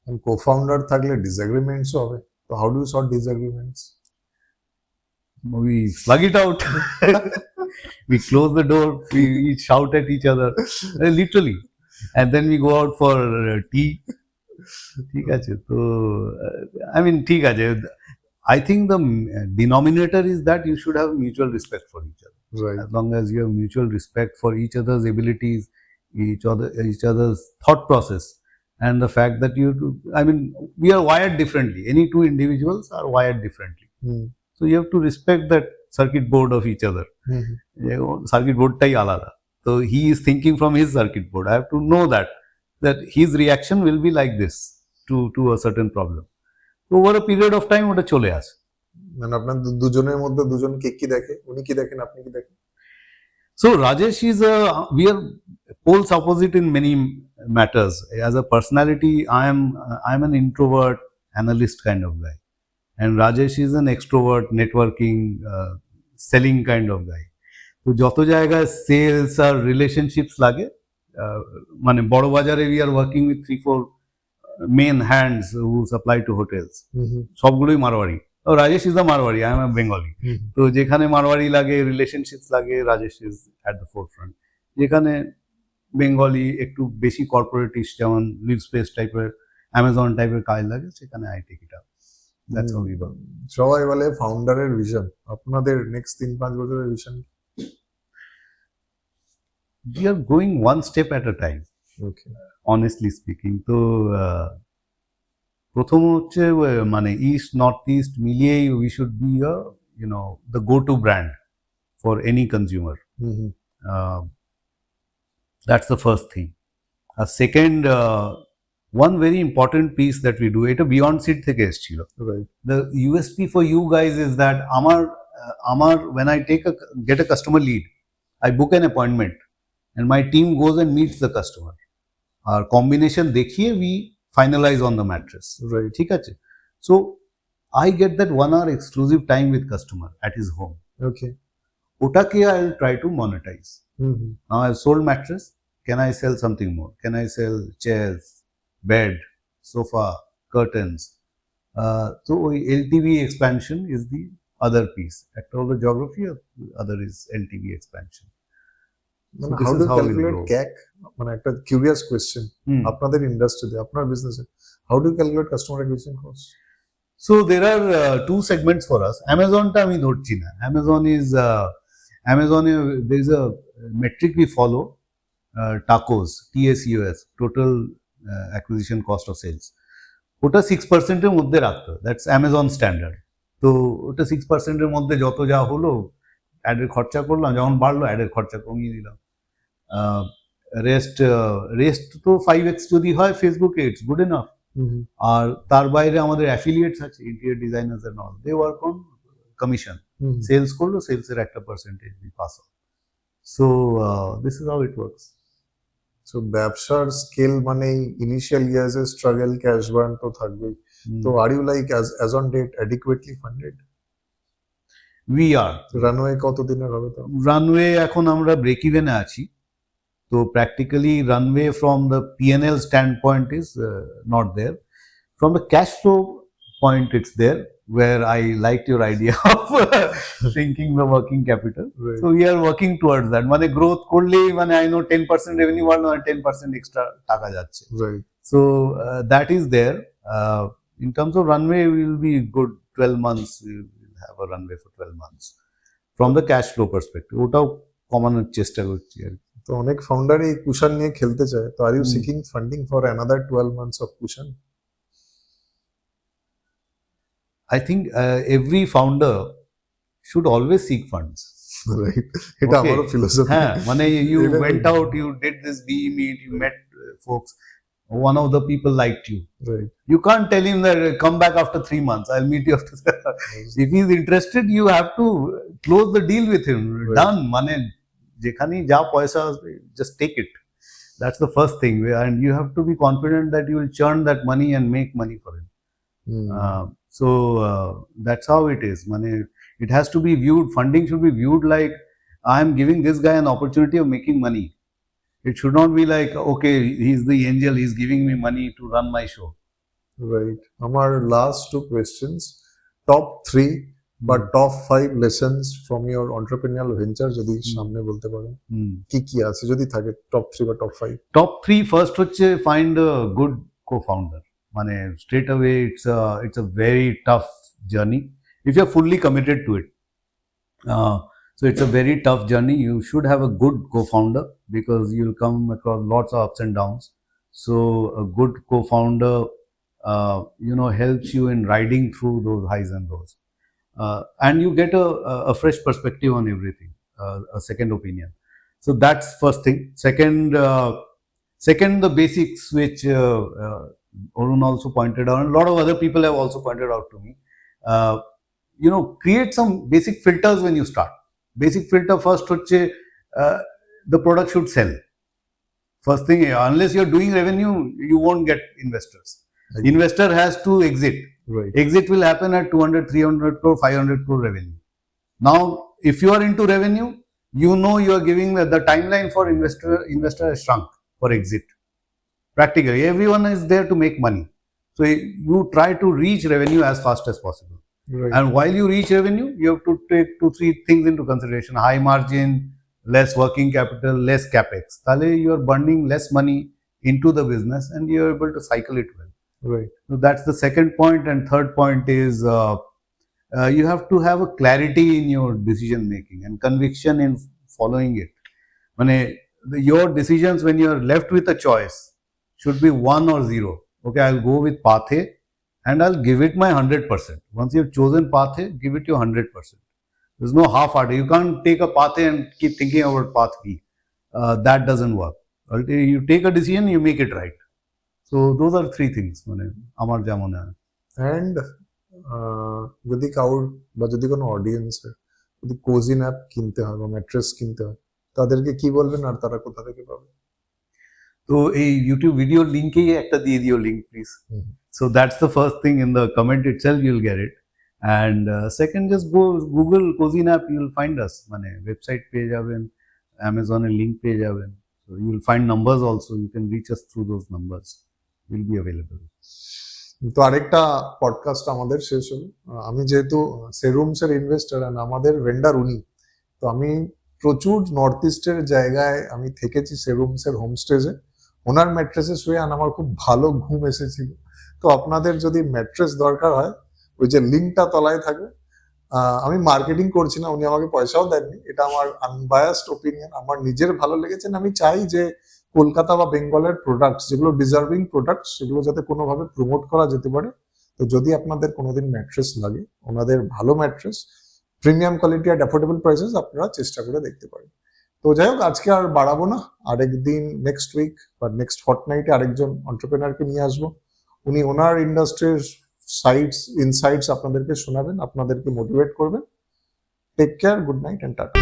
[SPEAKER 1] And co-founder থাকলে disagreements হবে. So how do you sort disagreements?
[SPEAKER 2] We slug it out. We close the door. We shout at each other, literally, and then we go out for tea. ঠিক আছে, তো I mean, ঠিক আছে. I think the denominator is that you should have mutual respect for each other.
[SPEAKER 1] Right.
[SPEAKER 2] As long as you have mutual respect for each other's abilities, each other's thought process, and the fact that we are wired differently. Any two individuals are wired differently. So you have to respect that circuit board of each other. Circuit board tai alada. So he is thinking from his circuit board. I have to know that his reaction will be like this to a certain problem. So over a period of time, ওটা চলে আসে।
[SPEAKER 1] মানে আপনার দুজনের মধ্যে দুজন কি দেখে? উনি কি দেখেন, আপনি কি দেখেন?
[SPEAKER 2] So Rajesh we are poles opposite in many matters. As a personality, I am an introvert, analyst kind of guy, and Rajesh is an extrovert, networking, selling kind of guy. So যত জায়গায় sales আর relationships লাগে, মানে বড় বাজারে we are working with 3-4 main hands who supply to hotels. সবগুলোই Marwari. Rajesh is a Marwari, I am a Bengali. তো যেখানে মারওয়ারি লাগে, রিলেশনশিপস লাগে, Rajesh is at the forefront. যেখানে বেঙ্গলি একটু বেশি কর্পোরেটিস্ট, যেমন লিভ স্পেস টাইপের, অ্যামাজন টাইপের কাজ লাগে, সেখানে I take it up. That's how we work.
[SPEAKER 1] সবাই বলে ফাউন্ডারের ভিশন, আপনাদের নেক্সট 3-5 বছরের vision?
[SPEAKER 2] We are going one step at a time.
[SPEAKER 1] Okay.
[SPEAKER 2] Honestly speaking, তো প্রথম হচ্ছে ইস্ট নর্থ ইস্ট মিলিয়েই we should be the go-to brand for any consumer. That's the first thing. Second, one very important piece that we do, এটা Beyond Seat থেকে এসেছিল.
[SPEAKER 1] Right.
[SPEAKER 2] The USP for you guys is that when I get a customer lead, I book an appointment and my team goes and meets the customer. Our combination দেখিয়ে we finalize on the mattress.
[SPEAKER 1] Right.
[SPEAKER 2] ঠিক আছে? So I get that 1 hour exclusive time with customer at his home.
[SPEAKER 1] Okay.
[SPEAKER 2] ওটাকে I'll try to monetize. Now I've sold mattress. Can I sell something more? Can I sell chairs, bed, sofa, curtains? So LTV expansion is the other piece. একটা হলো geography, other is LTV expansion.
[SPEAKER 1] So how do you calculate CAC? মানে একটা curious question, আপনাদের ইন্ডাস্ট্রিতে, আপনার বিজনেসে, how do you calculate customer acquisition cost?
[SPEAKER 2] So there are two segments for us. Amazon টা আমি ধরছি না. Amazon there is a metric we follow, TACOS, TACOS, total acquisition cost of sales. ওটা 6% এর মধ্যে রাখতে, that's Amazon standard. তো ওটা 6% এর মধ্যে যত যা হলো, অ্যাডের খরচা করলাম, যখন বাড়লো অ্যাডের খরচা কমিয়ে দিলাম। রেস্ট তো 5x যদি হয় ফেসবুকে, ইটস গুড এনাফ। আর তার বাইরে আমাদের অ্যাফিলিয়েটস আছে, interior designers and all, they work on commission. Sales করলো, সেলসের একটা percentage we pass on. So this is how it works.
[SPEAKER 1] So ব্যবসার স্কেল মানেই ইনিশিয়াল ইয়ার্স এর স্ট্রাগল, ক্যাশ বার্ন তো থাকবেই। তো are you like as on date adequately funded?
[SPEAKER 2] We are
[SPEAKER 1] runway কতদিনের হবে তো?
[SPEAKER 2] রানওয়ে এখন আমরা ব্রেক ইভেনে আছি, তো practically runway from the P&L standpoint is not there, from the cash flow point it's there, where I liked your idea of shrinking the working capital.
[SPEAKER 1] Right.
[SPEAKER 2] So we are working towards that. মানে growth করলে মানে I know 10% revenue বাড়লো আর 10% extra টাকা যাচ্ছে.
[SPEAKER 1] Right.
[SPEAKER 2] So that is there. In terms of runway, we will be good 12 months. We will have a runway for 12 months from the cash flow perspective. ওটাও কমানোর চেষ্টা করছি আর কি।
[SPEAKER 1] তো অনেক ফাউন্ডার এই কুশন নিয়ে খেলতে চায়, তো are you seeking funding for another 12 months of cushion?
[SPEAKER 2] I think every founder should always seek funds.
[SPEAKER 1] Right. এটা
[SPEAKER 2] Okay.
[SPEAKER 1] আমারও ফিলোসফি।
[SPEAKER 2] হ্যাঁ, মানে you
[SPEAKER 1] Even
[SPEAKER 2] went
[SPEAKER 1] with-
[SPEAKER 2] out, you did this BE meet, you met folks. One of the people liked you.
[SPEAKER 1] Right.
[SPEAKER 2] You can't tell him that come back after 3 months. I'll meet you after. If he's interested, you have to close the deal with him.
[SPEAKER 1] Right.
[SPEAKER 2] Done. মানে যেখানে যা পয়সা আসবে, just take it. That's the first thing, and you have to be confident that you will churn that money and make money for him. So that's how it is. Money, it has to be viewed. Funding should be viewed like I am giving this guy an opportunity of making money. It should not be like, okay, he's the angel, he's giving me money to run my show.
[SPEAKER 1] Right. আমার last 2 questions. Top 3 বা top 5 lessons from your entrepreneurial venture যদি সামনে বলতে পারেন, কি কি আছে যদি থাকে top 3 বা top 5?
[SPEAKER 2] Top 3 first হচ্ছে find a good co-founder. মানে straight away it's a very tough journey if you're fully committed to it. So it's a very tough journey. You should have a good co-founder because you'll come across lots of ups and downs. So a good co-founder, helps you in riding through those highs and lows, and you get a fresh perspective on everything, a second opinion. So that's first thing. Second, the basics which Arun also pointed out, and a lot of other people have also pointed out to me. Create some basic filters when you start. Basic filter first হচ্ছে the product should sell. First thing, unless you're doing revenue, you won't get investors.
[SPEAKER 1] Okay.
[SPEAKER 2] Investor has to exit.
[SPEAKER 1] Right.
[SPEAKER 2] Exit will happen at 200, 300 crore, 500 crore revenue. Now, if you are into revenue, you are giving the timeline for investor has shrunk for exit. Practically, everyone is there to make money. So you try to reach revenue as fast as possible.
[SPEAKER 1] Right.
[SPEAKER 2] And while you reach revenue, you have to take 2-3 things into consideration: high margin, less working capital, less capex. Thale you are burning less money into the business and you are able to cycle it well.
[SPEAKER 1] Right.
[SPEAKER 2] So that's the second point. And third point is you have to have a clarity in your decision making and conviction in following it. Your decisions when you are left with a choice should be 1 or 0. Okay, I'll go with path A and I'll give it my 100%. Once you've chosen path A, give it your 100%. There's no half-hearted. You can't take a path A and keep thinking about path B. That doesn't work. You take a decision, you make it right. So those are 3 things. আমার যা মনে হয়।
[SPEAKER 1] And যদি কাউর বা যদি কোনো অডিয়েন্সের যদি KozyNap কিনতে হয় বা ম্যাট্রেস কিনতে হয়, তাদেরকে কি বলবেন আর তারা কোথা থেকে পাবে?
[SPEAKER 2] তো এই ইউটিউব ভিডিও লিঙ্কেই একটা দিয়ে দিও link please. So that's the first thing. In the comment itself you'll get it. And second, just go Google KozyNap, you'll find us. Website পেয়ে যাবেন, Amazon এর লিঙ্ক পেয়ে যাবেন. So you'll find numbers also. You can reach us through those numbers. Will be available.
[SPEAKER 1] তো আরেকটা podcast আমাদের শেষ হলো। আমি যেহেতু সেরুমস এর ইনভেস্টর আর আমাদের ভেন্ডার উনি, তো আমি প্রচুর নর্থ ইস্টের জায়গায় আমি থেকেছি সেরুমস এর হোমস্টেজে। ওনার ম্যাট্রেসে শুয়ে আমার খুব ভালো ঘুম এসেছিল। তো আপনাদের যদি ম্যাট্রেস দরকার হয়, ওই যে লিঙ্কটা তলায় থাকবে। আমি মার্কেটিং করছি না, উনি আমাকে পয়সাও দেননি, এটা আমার আনবায়াসড ওপিনিয়ন, আমার নিজের ভালো লেগেছে। আমি চাই যে কলকাতা বা বেঙ্গলের প্রোডাক্টস যেগুলো ডিজার্ভিং প্রোডাক্টস সেগুলো যাতে কোনোভাবে প্রমোট করা যেতে পারে। তো যদি আপনাদের কোনোদিন ম্যাট্রেস লাগে, ওনাদের ভালো ম্যাট্রেস, প্রিমিয়াম কোয়ালিটি আর অ্যাফোর্ডেবল প্রাইসেস, আপনারা চেষ্টা করে দেখতে পারেন। তো যাই হোক, আজকে আর বাড়াবো না, আরেকদিন নেক্সট উইক বা নেক্সট ফর্টনাইটে আরেকজন এন্টারপ্রেনারকে নিয়ে আসবো। উনি ওনার ইন্ডাস্ট্রির ইনসাইটস আপনাদেরকে শোনাবেন, আপনাদেরকে মোটিভেট করবেন। Take care, good night and tata.